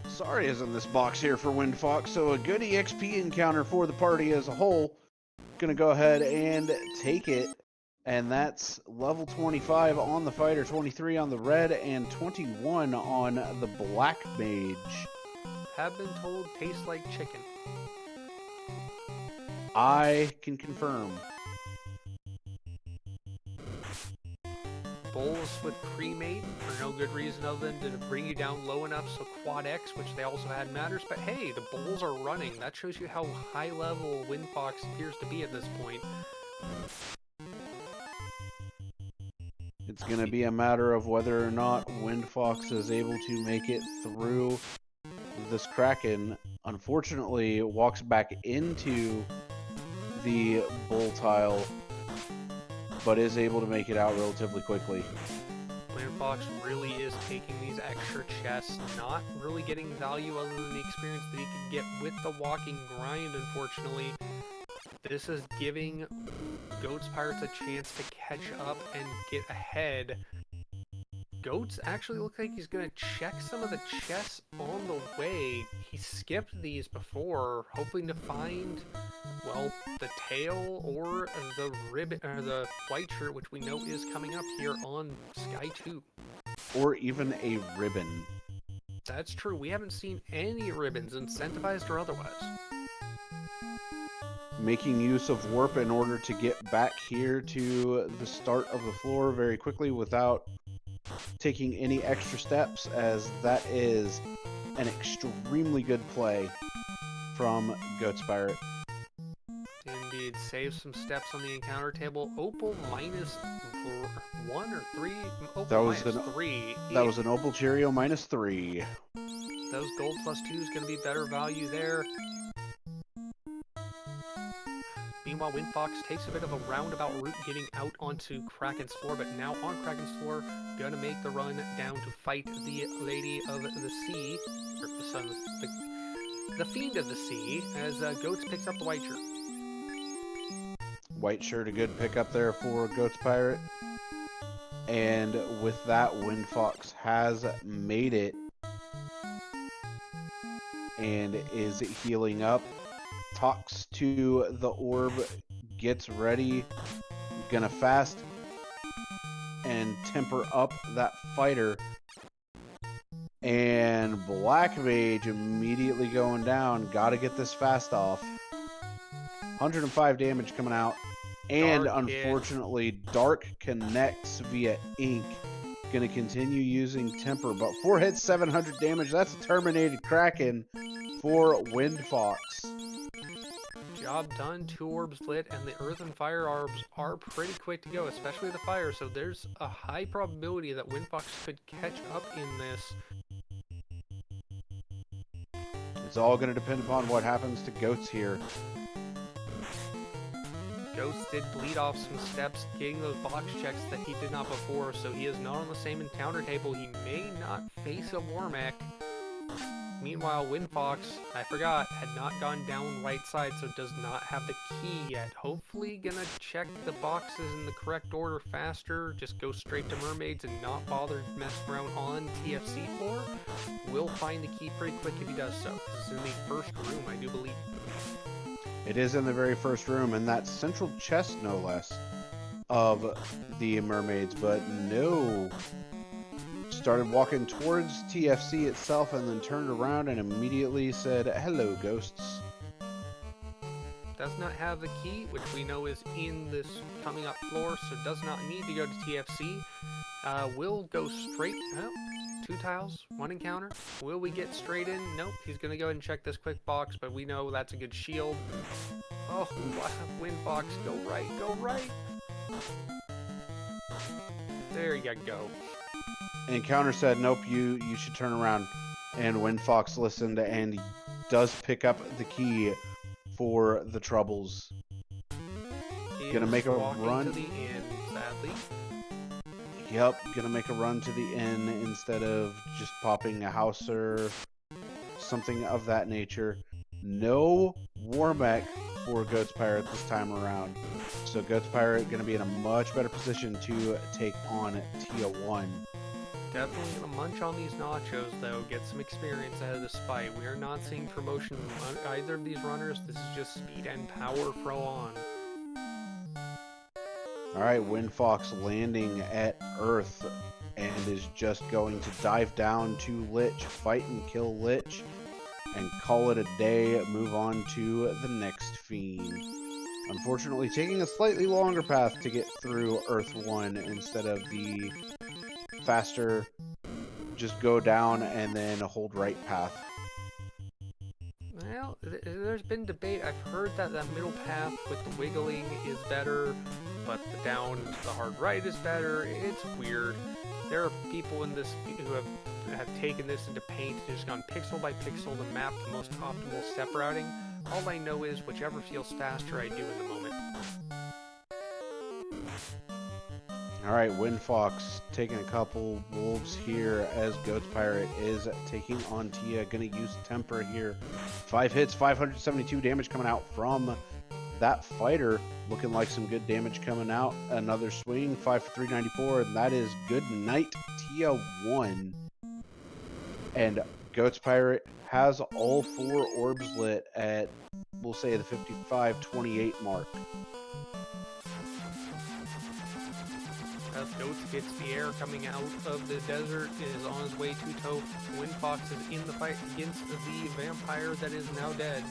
Sorry is in this box here for Windfox, so a good EXP encounter for the party as a whole. Gonna go ahead and take it, and that's level 25 on the fighter, 23 on the red, and 21 on the Black Mage. Have been told tastes like chicken. I can confirm. Bulls with cremate for no good reason other than to bring you down low enough so Quad X, which they also had, matters. But hey, the Bulls are running. That shows you how high level Windfox appears to be at this point. It's going to be a matter of whether or not Windfox is able to make it through this Kraken. Unfortunately, walks back into the bull tile, but is able to make it out relatively quickly. Windfox really is taking these extra chests, not really getting value other than the experience that he could get with the walking grind, unfortunately. This is giving Goats Pirates a chance to catch up and get ahead. Goats actually look like he's going to check some of the chests on the way. He skipped these before, hoping to find, well, the tail or the ribbon, or the white shirt, which we know is coming up here on Sky 2. Or even a ribbon. That's true. We haven't seen any ribbons, incentivized or otherwise. Making use of warp in order to get back here to the start of the floor very quickly without taking any extra steps, as that is an extremely good play from Goats Pirate. Indeed, save some steps on the encounter table. Opal -1 or 3? Opal That was -3. That was an Opal Cheerio -3. Those gold plus 2 is going to be better value there. Meanwhile, Windfox takes a bit of a roundabout route getting out onto Kraken's floor, but now on Kraken's floor, gonna make the run down to fight the Lady of the Sea, or the Sun, the Fiend of the Sea, as Goats picks up the white shirt. White shirt, a good pickup there for Goats Pirate. And with that, Windfox has made it and is healing up. Talks to the orb, gets ready, gonna fast and temper up that fighter. And Black Mage immediately going down. Gotta get this fast off. 105 damage coming out. And Dark unfortunately, Dark connects via Ink. Gonna continue using Temper, but 4 hits, 700 damage. That's a terminated Kraken for Windfox. Job done, 2 orbs lit, and the earth and fire orbs are pretty quick to go, especially the fire, so there's a high probability that Windfox could catch up in this. It's all going to depend upon what happens to Goats here. Ghost did bleed off some steps, getting those box checks that he did not before, so he is not on the same encounter table. He may not face a Warmech. Meanwhile, Windfox, I forgot, had not gone down right side, so does not have the key yet. Hopefully gonna check the boxes in the correct order faster, just go straight to Mermaids and not bother messing around on TFC floor. Will find the key pretty quick if he does so. This is in the first room, I do believe. It is in the very first room, and that central chest, no less, of the Mermaids, but no. Started walking towards TFC itself and then turned around and immediately said, "Hello, ghosts." Does not have the key, which we know is in this coming up floor, so does not need to go to TFC. Will go straight, well, 2 tiles, 1 encounter. Will we get straight in? Nope, he's gonna go ahead and check this quick box, but we know that's a good shield. Oh, Windfox, go right, go right. There you go. Encounter said, "Nope, you should turn around." And Windfox listened and does pick up the key for the troubles. Gonna make a run to the inn, sadly. Yep, gonna make a run to the inn instead of just popping a house or something of that nature. No Warmech for Goats Pirate this time around. So Goats Pirate gonna be in a much better position to take on Tia 1. Definitely gonna munch on these nachos though, get some experience out of this fight. We are not seeing promotion on either of these runners. This is just speed and power throw on. Alright, Windfox landing at Earth and is just going to dive down to Lich, fight and kill Lich, and call it a day, move on to the next Fiend. Unfortunately, taking a slightly longer path to get through Earth 1 instead of the faster, just go down and then hold right path. Well, there's been debate. I've heard that middle path with the wiggling is better, but the down, the hard right is better. It's weird. There are people in this who have taken this into Paint and just gone pixel by pixel to map the most optimal step routing. All I know is whichever feels faster, I do in the moment. Alright, Windfox taking a couple wolves here as Goats Pirate is taking on Tia. Gonna use Temper here. 5 hits, 572 damage coming out from that fighter. Looking like some good damage coming out. Another swing, 5 for 394, and that is good night, Tia 1. And Goats Pirate has all 4 orbs lit at, we'll say, the 55-28 mark. As Goats gets the air coming out of the desert, is on his way to Toph. Windfox is in the fight against the vampire that is now dead.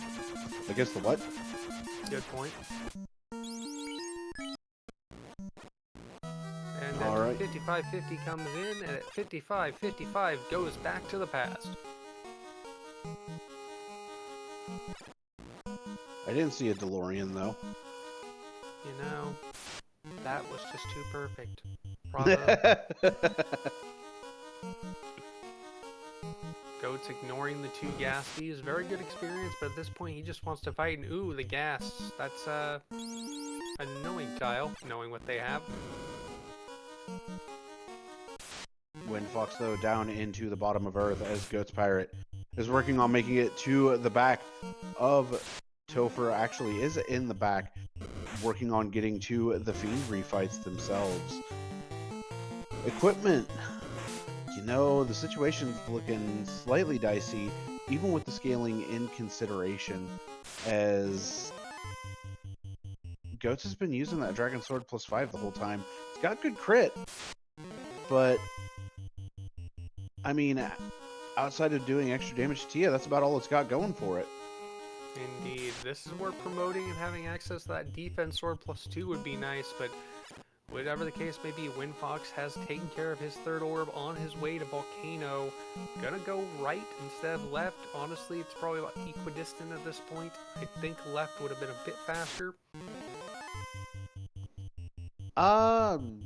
Against the what? Good point. And All right. 55-50 comes in, and at 55-55 goes back to the past. I didn't see a DeLorean, though. You know, that was just too perfect. Bravo. Goat's ignoring the two Ghasties. Very good experience, but at this point he just wants to fight. And ooh, the gas. That's annoying, Kyle, knowing what they have. Windfox, though, down into the bottom of Earth as Goat's Pirate is working on making it to the back of Topher. Actually is in the back, working on getting to the Fiendry fights themselves. Equipment. You know, the situation's looking slightly dicey, even with the scaling in consideration, as Goats has been using that Dragon Sword +5 the whole time. It's got good crit, but I mean, outside of doing extra damage to Tia, that's about all it's got going for it. Indeed. This is where promoting and having access to that defense sword +2 would be nice, but whatever the case may be, Windfox has taken care of his third orb on his way to Volcano. Gonna go right instead of left. Honestly, it's probably about equidistant at this point. I think left would have been a bit faster.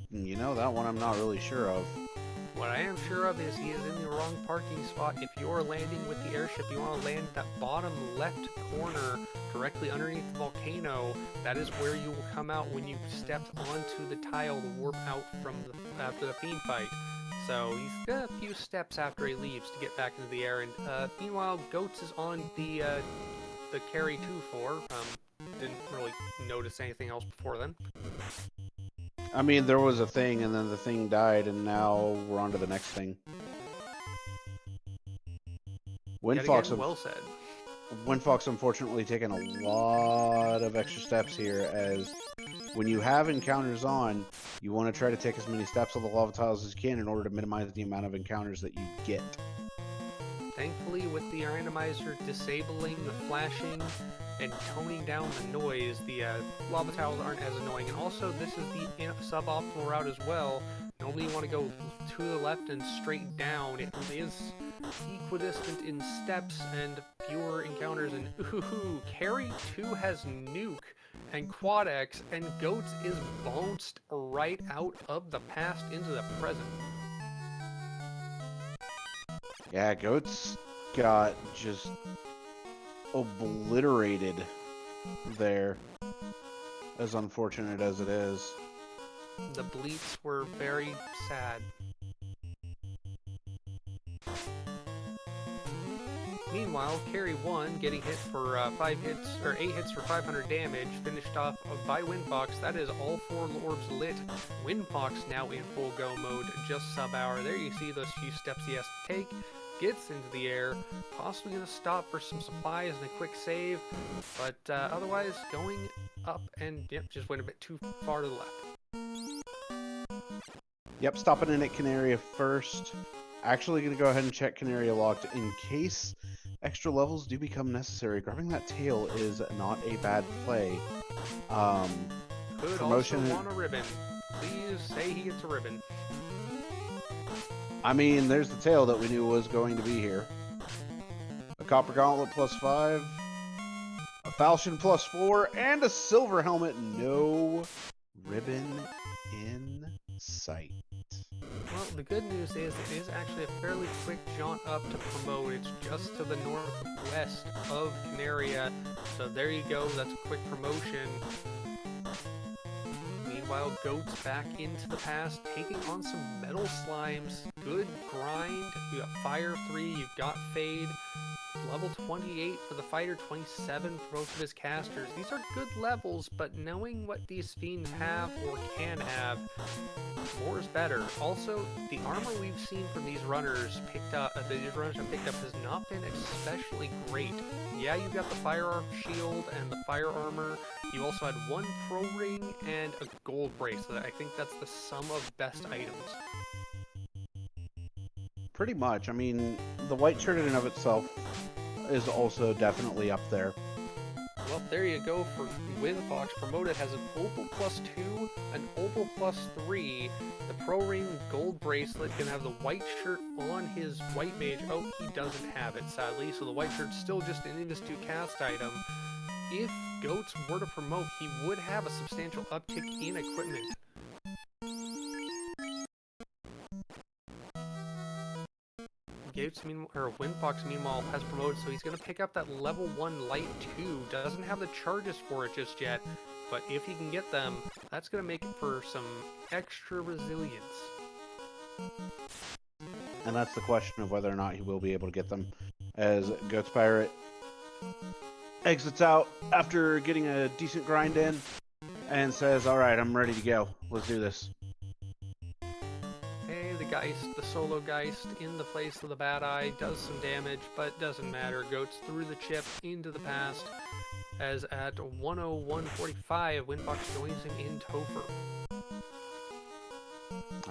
You know, that one I'm not really sure of. What I am sure of is he is in the wrong parking spot. If you're landing with the airship, you want to land at that bottom left corner directly underneath the volcano. That is where you will come out when you stepped onto the tile to warp out from after the fiend fight. So he's got a few steps after he leaves to get back into the air. And meanwhile, Goats is on the carry 2-4. Didn't really notice anything else before then. I mean, there was a thing, and then the thing died, and now we're on to the next thing. Windfox, well said. Windfox unfortunately taking a lot of extra steps here, as when you have encounters on, you want to try to take as many steps on the lava tiles as you can in order to minimize the amount of encounters that you get. Thankfully, with the randomizer disabling the flashing and toning down the noise, the lava tiles aren't as annoying. And also, this is the suboptimal route as well. Normally you want to go to the left and straight down. It is equidistant in steps and fewer encounters. And ooh, Carry 2 has Nuke and Quad X, and Goats is bounced right out of the past into the present. Yeah, Goats got just obliterated there, as unfortunate as it is. The bleeps were very sad. Meanwhile, Carry 1 getting hit for 8 hits for 500 damage, finished off by Windfox. That is all 4 orbs lit. Windfox now in full go mode, just sub-hour. There you see those few steps he has to take. Gets into the air, possibly going to stop for some supplies and a quick save, but otherwise going up and just went a bit too far to the left. Yep, stopping in at Canaria first. Actually going to go ahead and check Canaria locked in case extra levels do become necessary. Grabbing that tail is not a bad play. Could promotion also want a ribbon. Please say he gets a ribbon. I mean, there's the tail that we knew was going to be here. A Copper Gauntlet +5, a Falchion +4, and a Silver Helmet. No ribbon in sight. Well, the good news is it is actually a fairly quick jaunt up to promote. It's just to the northwest of Canaria. So there you go, that's a quick promotion. Meanwhile, Goats back into the past, taking on some metal slimes. Good grind. You got Fire 3, you've got Fade. Level 28 for the fighter, 27 for both of his casters. These are good levels, but knowing what these fiends have or can have, more is better. Also, the armor we've seen from these runners has not been especially great. Yeah, you've got the fire shield and the fire armor. You also had 1 pro ring and a gold bracelet. I think that's the sum of best items. Pretty much. I mean, the white shirt in and of itself is also definitely up there. Well, there you go for Windfox. Promoted has an Opal +2, an Opal +3, the Pro Ring gold bracelet, can have the white shirt on his white mage. Oh, he doesn't have it, sadly, so the white shirt's still just an Invis 2 cast item. If Goats were to promote, he would have a substantial uptick in equipment. Windfox meanwhile has promoted, so he's going to pick up that level 1 Light 2. Doesn't have the charges for it just yet, but if he can get them, that's going to make it for some extra resilience. And that's the question of whether or not he will be able to get them, as Goats Pirate exits out after getting a decent grind in and says, all right, I'm ready to go. Let's do this. Hey, the solo Geist in the place of the Bad Eye does some damage, but doesn't matter. Goats through the chip into the past, as at 101.45, Windfox joins him in Topher.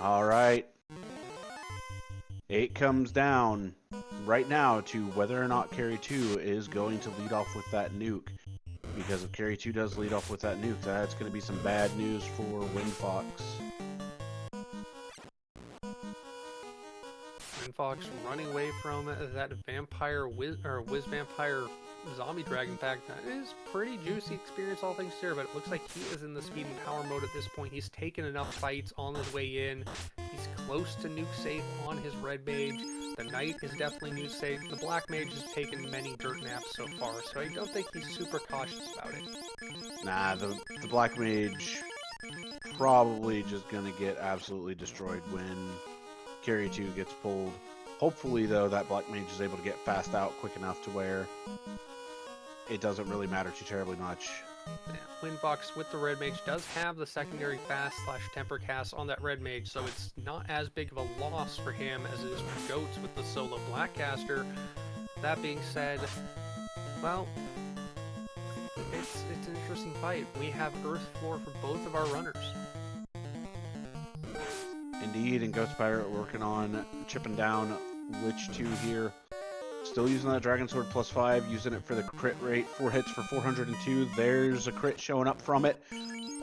All right. 8 comes down right now to whether or not Carry 2 is going to lead off with that nuke. Because if Carry 2 does lead off with that nuke, that's going to be some bad news for Windfox. Windfox running away from that Whiz Vampire Zombie Dragon pack. That is pretty juicy experience, all things considered, but it looks like he is in the speed and power mode at this point. He's taken enough fights on his way in. He's close to nuke safe on his Red Mage. The Knight is definitely nuke safe. The Black Mage has taken many dirt naps so far, so I don't think he's super cautious about it. Nah, the Black Mage probably just going to get absolutely destroyed when Carry 2 gets pulled. Hopefully, though, that Black Mage is able to get fast out quick enough to where it doesn't really matter too terribly much. Yeah, Windfox with the Red Mage does have the secondary fast/temper cast on that Red Mage, so it's not as big of a loss for him as it is for Goats with the solo Blackcaster. That being said, well, it's an interesting fight. We have Earth Floor for both of our runners. Indeed, and Ghost Pirate working on chipping down Lich 2 here. Still using that Dragon Sword +5, using it for the crit rate. 4 hits for 402. There's a crit showing up from it.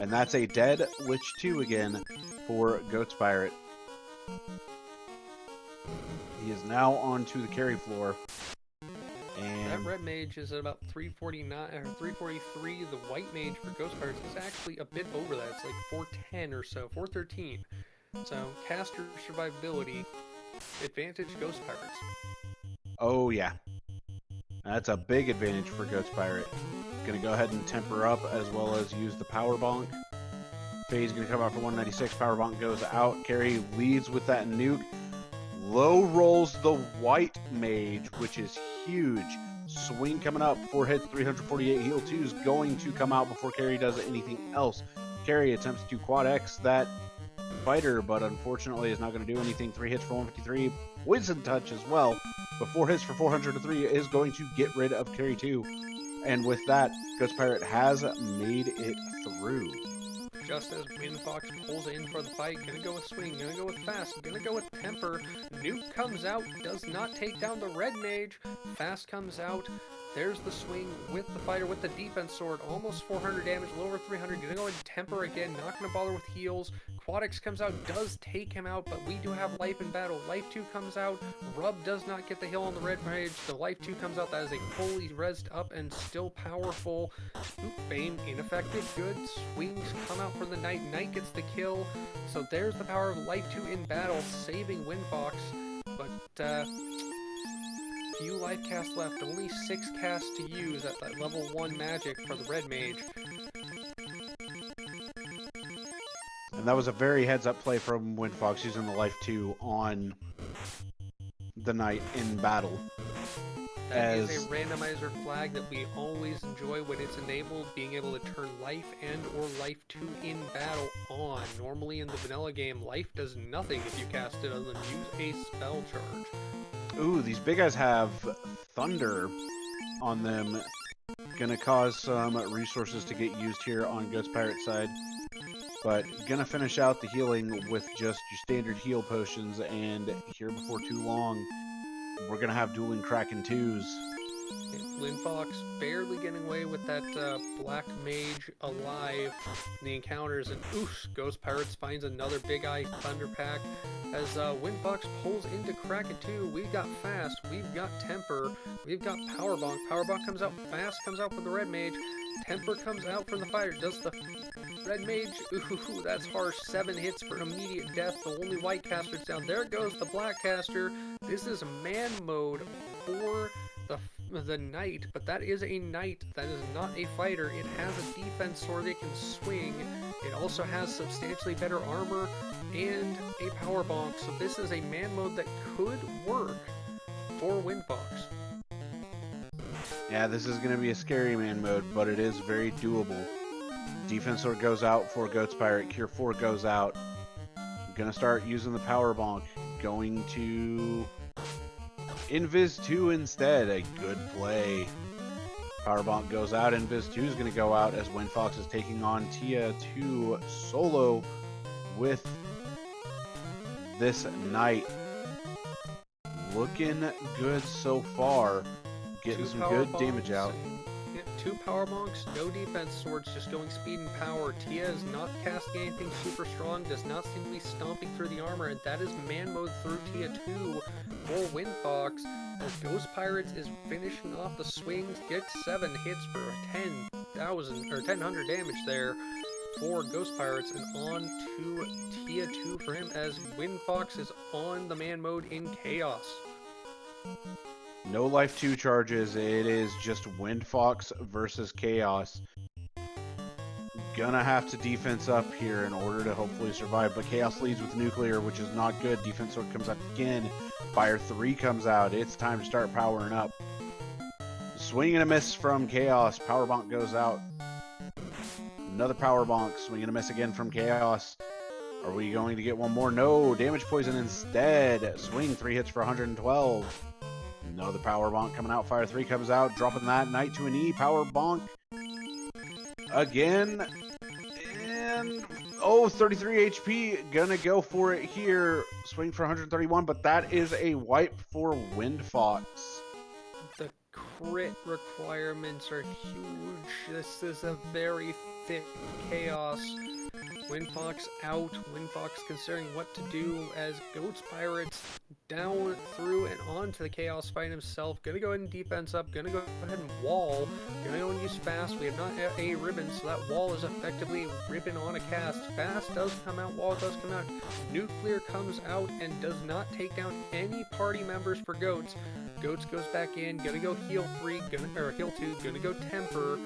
And that's a dead Lich 2 again for Goats Pirate. He is now onto the carry floor. And that Red Mage is at about 349 or 343. The White Mage for Ghost Pirates is actually a bit over that. It's like 410 or so, 413. So, caster survivability, advantage Ghost Pirates. oh yeah, that's a big advantage for Ghost Pirate. Gonna go ahead and temper up as well as use the Power Bonk. Faye's gonna come out for 196. Power Bonk goes out. Carry leads with that nuke. Low rolls the White Mage, which is huge. Swing coming up. 4 hits, 348. Heal 2 is going to come out before Carry does anything else. Carry attempts to quad X that fighter, but unfortunately is not going to do anything. 3 hits for 153. Poison Touch as well. But 4 hits for 403 is going to get rid of Carry 2. And with that, Ghost Pirate has made it through. Just as Windfox pulls in for the fight, gonna go with Swing, gonna go with Fast, gonna go with Temper. Nuke comes out, does not take down the Red Mage. Fast comes out. There's the Swing with the fighter with the defense sword. Almost 400 damage, lower 300. Gonna go with Temper again, not gonna bother with heals. Quadix comes out, does take him out, but we do have Life in battle. Life 2 comes out. Rub does not get the heal on the Red Mage. The Life 2 comes out. That is a fully rezzed up and still powerful. Oop, Bane ineffective. Good. Swings come out for the Knight. Knight gets the kill. So there's the power of Life 2 in battle, saving Windfox. But, few life casts left. Only 6 casts to use at that level 1 magic for the Red Mage. And that was a very heads-up play from Windfox using the Life 2 on the Knight in battle. That is a randomizer flag that we always enjoy when it's enabled, being able to turn Life and or Life 2 in battle on. Normally in the vanilla game, Life does nothing if you cast it other than use a spell charge. Ooh, these big guys have Thunder on them. Gonna cause some resources to get used here on Ghost Pirate side. But gonna finish out the healing with just your standard heal potions, and here before too long, we're gonna have dueling Kraken 2s. Windfox barely getting away with that Black Mage alive in the encounters, and oof, Ghost Pirates finds another Big Eye Thunder Pack. As Windfox pulls into Kraken 2, we've got Fast, we've got Temper, we've got Power Bonk. Power Bonk comes out, Fast comes out for the Red Mage, Temper comes out for the fighter. Does the Red Mage, ooh, that's harsh. 7 hits for immediate death. The only white caster's down. There goes the black caster. This is man mode for the knight, but that is a knight. That is not a fighter. It has a defense sword it can swing. It also has substantially better armor and a power bonk. So this is a man mode that could work for Windfox. Yeah, this is going to be a scary man mode, but it is very doable. Defense sword goes out for Goat's Pirate. Cure 4 goes out. Gonna start using the power bonk. Going to Invis 2 instead. A good play. Power bonk goes out. Invis 2 is going to go out as Windfox is taking on Tia 2 solo with this knight. Looking good so far. Getting some good damage out. Yeah, 2 power bonks, no defense swords, just going speed and power. Tia is not casting anything super strong, does not seem to be stomping through the armor, and that is man mode through Tia 2 for Windfox, as Ghost Pirates is finishing off the swings, gets 7 hits for 1000 damage there for Ghost Pirates, and on to Tia 2 for him, as Windfox is on the man mode in Chaos. No life 2 charges. It is just Windfox versus Chaos. Gonna have to defense up here in order to hopefully survive. But Chaos leads with nuclear, which is not good. Defense sword comes out again. Fire 3 comes out. It's time to start powering up. Swing and a miss from Chaos. Power bonk goes out. Another power bonk. Swing and a miss again from Chaos. Are we going to get one more? No. Damage poison instead. Swing 3 hits for 112. Another power bonk coming out. Fire 3 comes out, dropping that. Knight to an E. Power bonk. Again. And, 33 HP. Gonna go for it here. Swing for 131, but that is a wipe for Windfox. The crit requirements are huge. This is a very thick Chaos. Windfox out. Windfox considering what to do as Goat's Pirates down through and onto the Chaos fight himself. Gonna go ahead and defense up. Gonna go ahead and wall. Gonna go and use fast. We have not a ribbon, so that wall is effectively ribbon on a cast. Fast does come out. Wall does come out. Nuclear comes out and does not take down any party members for Goats. Goats goes back in. Gonna go heal 3. Heal 2. Gonna go temper.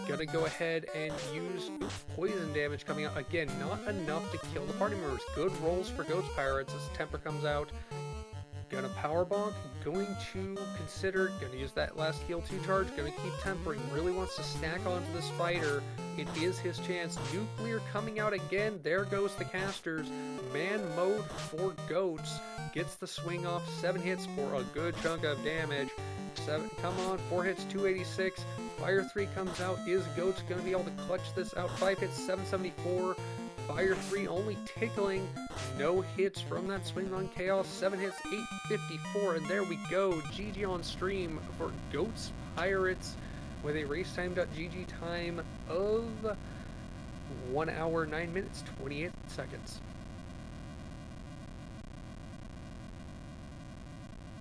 Gonna go ahead and use poison damage coming out. Again, not enough to kill the party members. Good rolls for Ghost Pirates as temper comes out. Gonna power bonk. Going to consider. Gonna use that last heal 2 charge. Gonna keep tempering. Really wants to stack onto this fighter. It is his chance. Nuclear coming out again. There goes the casters. Man mode for Goats. Gets the swing off. 7 hits for a good chunk of damage. 7. Come on. 4 hits. 286. Fire 3 comes out. Is Goats going to be able to clutch this out? 5 hits, 774. Fire 3 only tickling. No hits from that swing on Chaos. 7 hits, 854. And there we go. GG on stream for Goats Pirates with a racetime.gg time of 1 hour, 9 minutes, 28 seconds.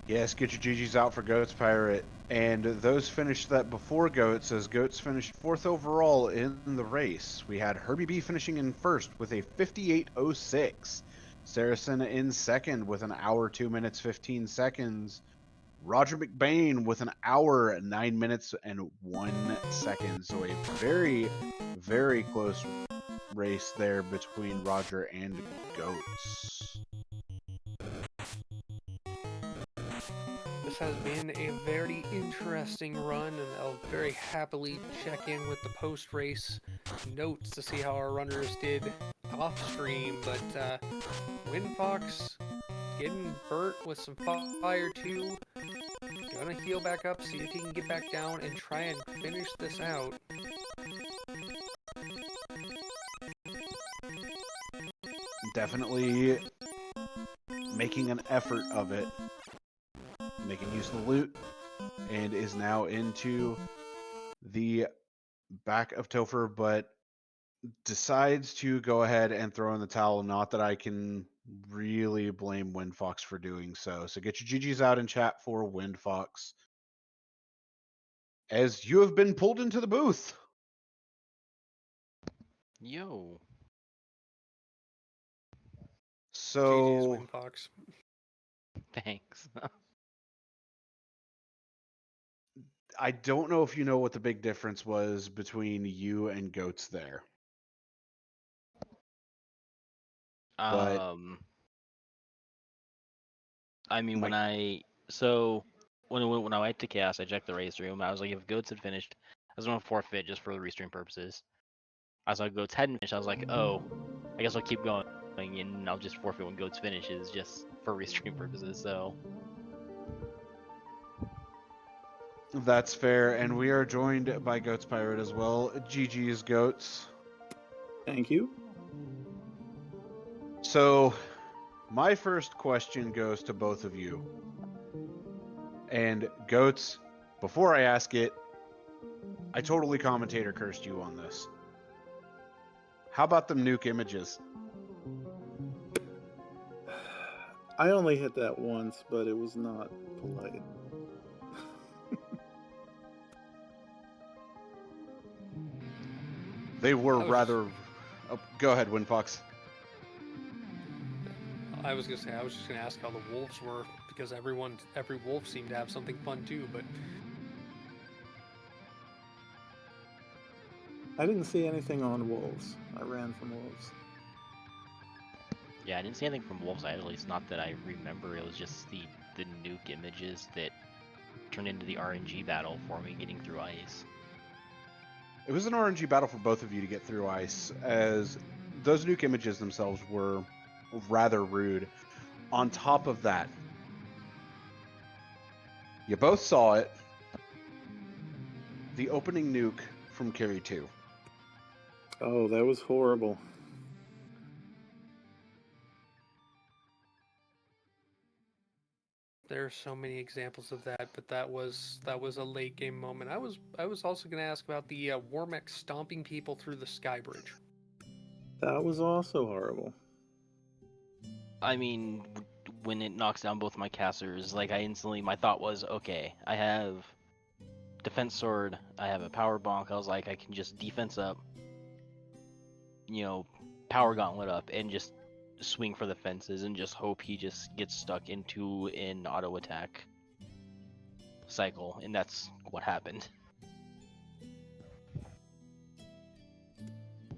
Yes, get your GGs out for Goats Pirate. And those finished that before Goats, as Goats finished 4th overall in the race. We had Herbie B finishing in 1st with a 58.06. Saracen in 2nd with an hour, 2 minutes, 15 seconds. Roger McBain with an hour, 9 minutes, and 1 second. So a very, very close race there between Roger and Goats. This has been a very interesting run, and I'll very happily check in with the post-race notes to see how our runners did off-stream, but Windfox getting burnt with some fire too. Gonna heal back up, see if he can get back down and try and finish this out. Definitely making an effort of it. Making use of the loot, and is now into the back of Topher, but decides to go ahead and throw in the towel. Not that I can really blame Windfox for doing so. So get your GGs out in chat for Windfox, as you have been pulled into the booth. Yo. GG's So Windfox. Thanks. I don't know if you know what the big difference was between you and Goats there. But I mean, Mike, when I went to Chaos, I checked the race room. I was like, if Goats had finished, I was going to forfeit just for the restream purposes. I was like, Goats hadn't finished. I was like, oh, I guess I'll keep going, and I'll just forfeit when Goats finishes, just for restream purposes. So that's fair, and we are joined by Goats Pirate as well. GG's Goats. Thank you. So my first question goes to both of you. And Goats, before I ask it, I totally commentator cursed you on this. How about them nuke images? I only hit that once, but it was not polite. They were I was rather. Oh, go ahead, Windfox. I was just gonna ask how the wolves were, because every wolf seemed to have something fun too, but I didn't see anything on wolves. I ran from wolves. yeah, I didn't see anything from Wolves Eye, at least not that I remember. It was just the nuke images that turned into the RNG battle for me getting through ice. It was an RNG battle for both of you to get through ice, as those nuke images themselves were rather rude. On top of that, you both saw it. The opening nuke from Carry 2. Oh, that was horrible. there are so many examples of that. But that was a late game moment. I was also gonna ask about the Warmech stomping people through the sky bridge. That was also horrible. I mean, when it knocks down both my casters, like my thought was, okay, I have defense sword, I have a power bonk. I was like, I can just defense up, power gauntlet up, and just swing for the fences and just hope he just gets stuck into an auto attack cycle, and that's what happened.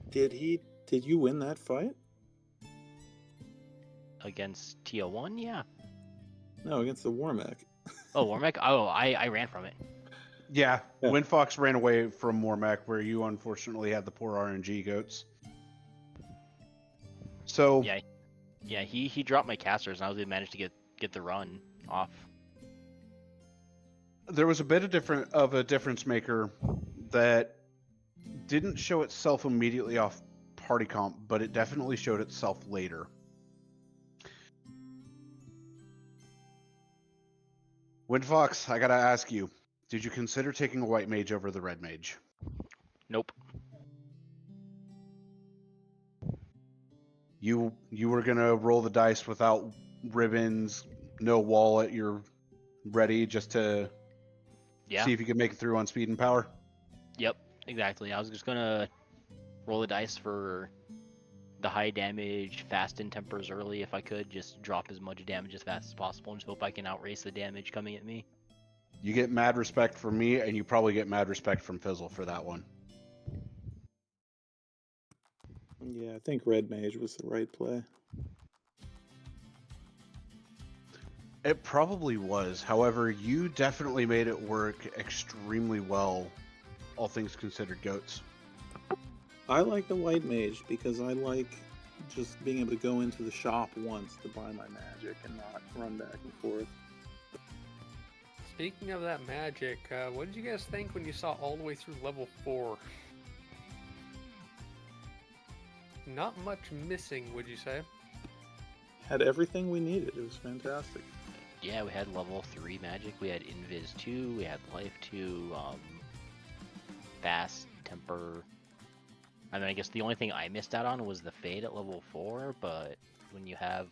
Did you win that fight? Against TL1, yeah. No, against the Warmech. Oh, Warmech? Oh, I ran from it. Yeah, Yeah. Windfox ran away from Mormac, where you unfortunately had the poor RNG Goats. So Yeah, he dropped my casters, and I was able to manage to get the run off. there was a bit of a difference maker that didn't show itself immediately off party comp, but it definitely showed itself later. Windfox, I gotta ask you, did you consider taking a white mage over the red mage? Nope. You were gonna roll the dice without ribbons, no wallet, you're ready just to see if you could make it through on speed and power? Yep, exactly. I was just gonna roll the dice for the high damage, fast in tempers early if I could, just drop as much damage as fast as possible and just hope I can outrace the damage coming at me. You get mad respect from me, and you probably get mad respect from Fizzle for that one. Yeah, I think red mage was the right play. It probably was. However, you definitely made it work extremely well, all things considered, Goats. I like the white mage because I like just being able to go into the shop once to buy my magic and not run back and forth. Speaking of that magic, what did you guys think when you saw all the way through level 4? Not much missing, would you say? Had everything we needed. It was fantastic. Yeah, we had level 3 magic, we had Invis 2, we had Life 2, Fast, Temper. I mean, I guess the only thing I missed out on was the Fade at level 4, but when you have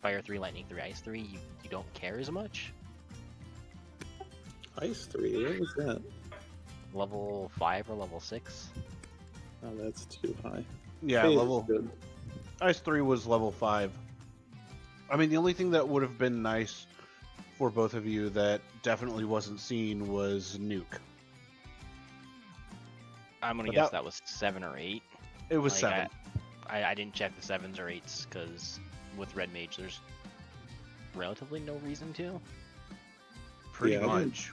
Fire 3, Lightning 3, Ice 3, you don't care as much. Ice 3, what was that? Level 5 or level 6? Oh, that's too high. Yeah, Phase is level good. Ice 3 was level 5. I mean, the only thing that would have been nice for both of you that definitely wasn't seen was Nuke. I'm gonna But guess that was 7 or 8. It was Like, 7. I didn't check the 7s or 8s because with Red Mage there's relatively no reason to. Pretty Yeah, much.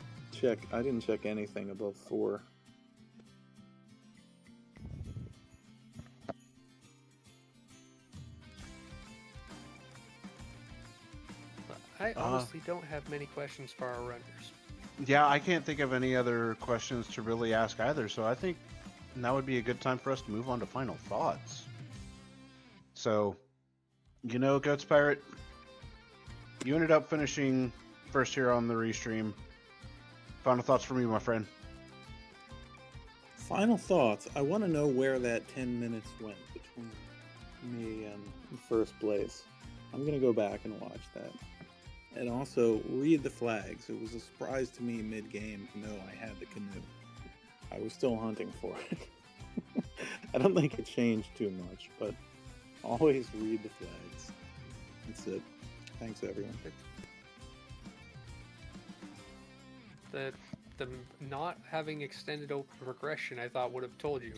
I didn't check anything above 4. I honestly don't have many questions for our runners. Yeah, I can't think of any other questions to really ask either, so I think now would be a good time for us to move on to final thoughts. So, Goats Pirate, you ended up finishing first here on the restream. Final thoughts from you, my friend. Final thoughts. I want to know where that 10 minutes went between me and first place. I'm going to go back and watch that. And also, read the flags. It was a surprise to me mid-game to know I had the canoe. I was still hunting for it. I don't think it changed too much, but always read the flags. That's it. Thanks, everyone. The not having extended open progression, I thought would have told you.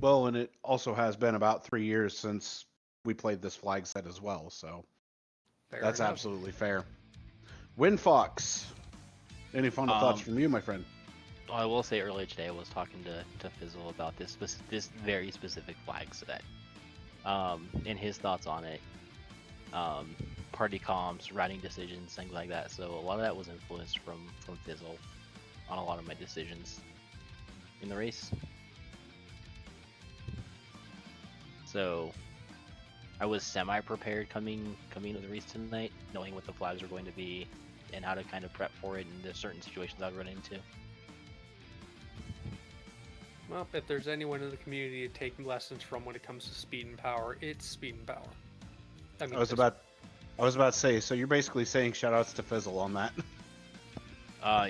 Well, and it also has been about 3 years since we played this flag set as well, so Fair that's enough. absolutely fair. Windfox, any final thoughts from you, my friend? I will say earlier today I was talking to Fizzle about this very specific flag set, and his thoughts on it, party comms, writing decisions, things like that. So a lot of that was influenced from Fizzle on a lot of my decisions in the race. So I was semi-prepared coming to the race tonight, knowing what the flags were going to be and how to kind of prep for it and the certain situations I'd run into. Well, if there's anyone in the community taking lessons from when it comes to speed and power, it's speed and power. I was about to say, so you're basically saying shoutouts to Fizzle on that.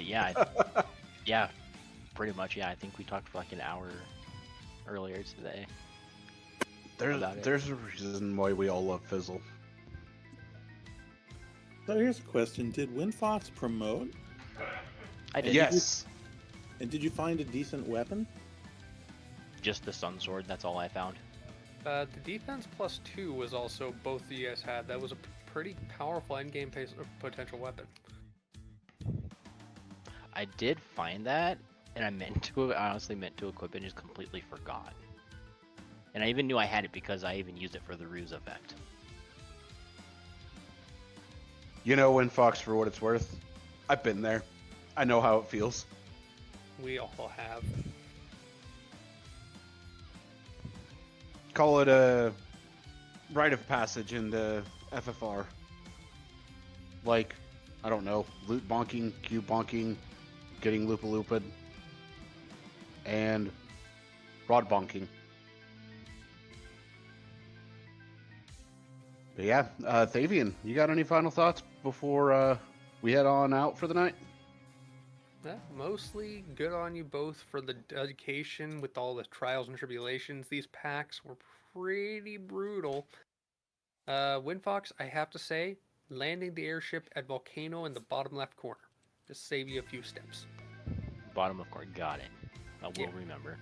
Yeah, yeah, pretty much. Yeah, I think we talked for like an hour earlier today. There's a reason why we all love Fizzle. So here's a question. Did Windfox promote? I did. Yes. And did you find a decent weapon? Just the Sun Sword, that's all I found. The defense +2 was also both of you guys had. That was a pretty powerful endgame potential weapon. I did find that, and I honestly meant to equip it and just completely forgot. And I even knew I had it because I even used it for the ruse effect. Windfox, for what it's worth, I've been there. I know how it feels. We all have. Call it a rite of passage in the FFR. Like, I don't know, loot bonking, cube bonking, getting loop-a-looped, and rod bonking. But yeah, Thavian, you got any final thoughts before we head on out for the night? Yeah, mostly good on you both for the dedication with all the trials and tribulations. These packs were pretty brutal. Windfox, I have to say, landing the airship at Volcano in the bottom left corner. Just save you a few steps. Bottom of course, got it. I will remember.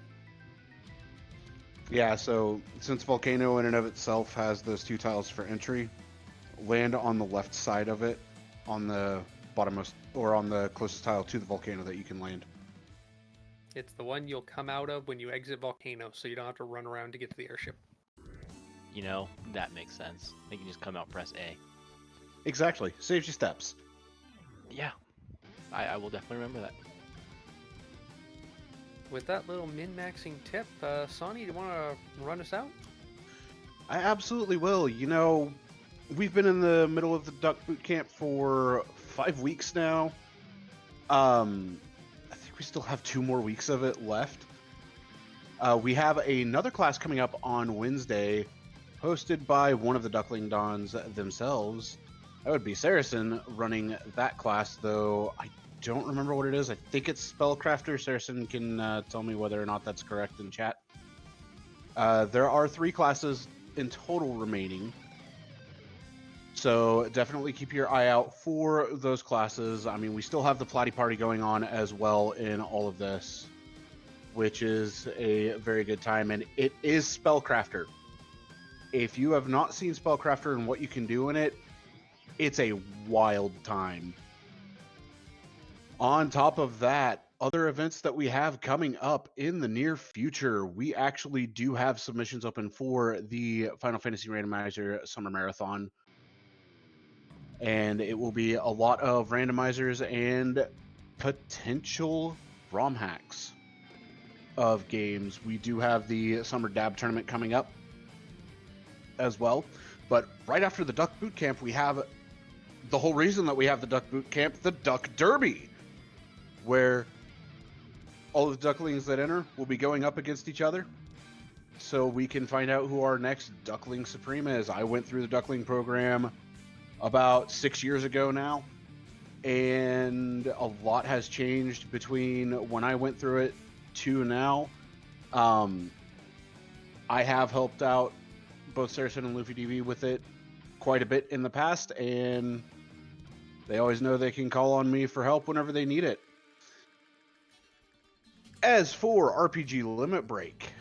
Yeah, so since Volcano in and of itself has those 2 tiles for entry, land on the left side of it, on the bottommost, or on the closest tile to the Volcano that you can land. It's the one you'll come out of when you exit Volcano, so you don't have to run around to get to the airship. That makes sense. You can just come out, press A. Exactly. Saves you steps. Yeah, I will definitely remember that. With that little min-maxing tip, Sonny, do you want to run us out? I absolutely will. We've been in the middle of the Duck Boot Camp for 5 weeks now. I think we still have 2 more weeks of it left. We have another class coming up on Wednesday, hosted by one of the Duckling Dons themselves. That would be Saracen running that class, though I don't remember what it is. I think it's Spellcrafter. Saracen can tell me whether or not that's correct in chat. There are 3 classes in total remaining. So definitely keep your eye out for those classes. I mean, we still have the Platy Party going on as well in all of this, which is a very good time. And it is Spellcrafter. If you have not seen Spellcrafter and what you can do in it, it's a wild time. On top of that, other events that we have coming up in the near future, we actually do have submissions open for the Final Fantasy Randomizer Summer Marathon. And it will be a lot of randomizers and potential ROM hacks of games. We do have the Summer Dab Tournament coming up as well. But right after the Duck Boot Camp, we have the whole reason that we have the Duck Boot Camp, the Duck Derby, where all of the ducklings that enter will be going up against each other, so we can find out who our next Duckling Supreme is. I went through the Duckling program about 6 years ago now, and a lot has changed between when I went through it to now. I have helped out both Saracen and Luffy DV with it quite a bit in the past, and they always know they can call on me for help whenever they need it. As for RPG Limit Break,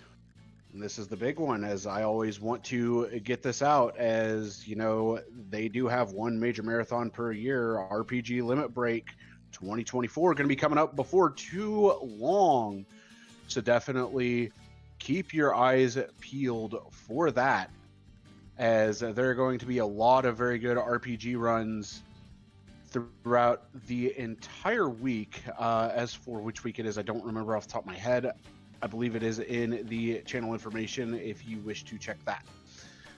and this is the big one, as I always want to get this out, as you know, they do have one major marathon per year. RPG Limit Break 2024 going to be coming up before too long, so definitely keep your eyes peeled for that, as there are going to be a lot of very good RPG runs throughout the entire week. As for which week it is, I don't remember off the top of my head. I believe it is in the channel information if you wish to check that.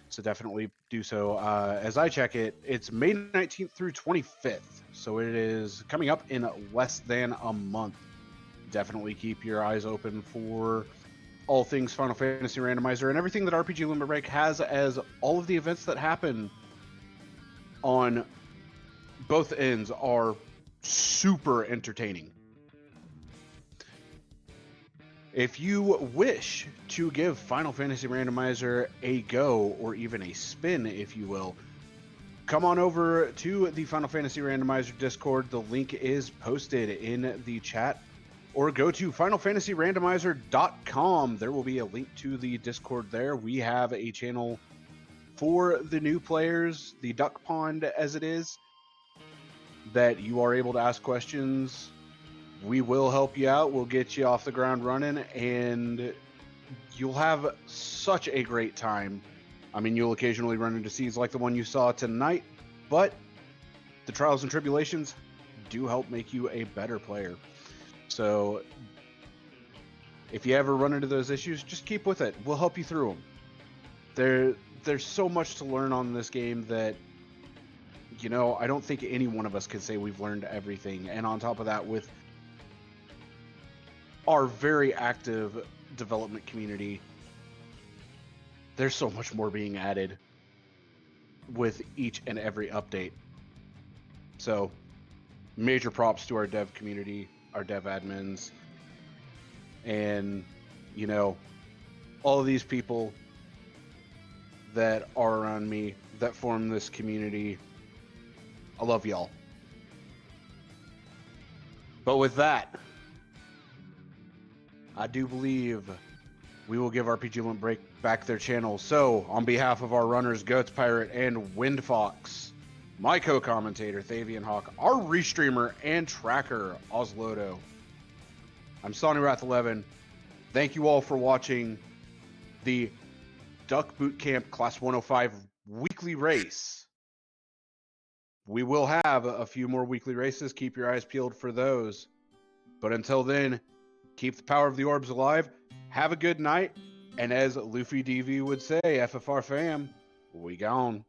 So definitely do so. As I check it, it's May 19th through 25th. So it is coming up in less than a month. Definitely keep your eyes open for all things Final Fantasy Randomizer and everything that RPG Limit Break has, as all of the events that happen on both ends are super entertaining. If you wish to give Final Fantasy Randomizer a go, or even a spin, if you will, come on over to the Final Fantasy Randomizer Discord. The link is posted in the chat, or go to FinalFantasyRandomizer.com. There will be a link to the Discord there. We have a channel for the new players, the Duck Pond as it is, that you are able to ask questions. We will help you out. We'll get you off the ground running, and you'll have such a great time. I mean, you'll occasionally run into scenes like the one you saw tonight, but the trials and tribulations do help make you a better player. So if you ever run into those issues, just keep with it. We'll help you through them. There's so much to learn on this game that, you know, I don't think any one of us could say we've learned everything. And on top of that, with our very active development community, there's so much more being added with each and every update. So major props to our dev community, our dev admins, and, you know, all of these people that are around me that form this community. I love y'all. But with that, I do believe we will give RPG Limit Break back their channel. So, on behalf of our runners, Goats Pirate and Wind Fox, my co-commentator, Thavian Hawk, our restreamer and tracker, Oslodo, I'm Sonny Wrath 11. Thank you all for watching the Duck Boot Camp Class 105 weekly race. We will have a few more weekly races. Keep your eyes peeled for those. But until then, keep the power of the orbs alive. Have a good night. And as Luffy DV would say, FFR fam, we gone.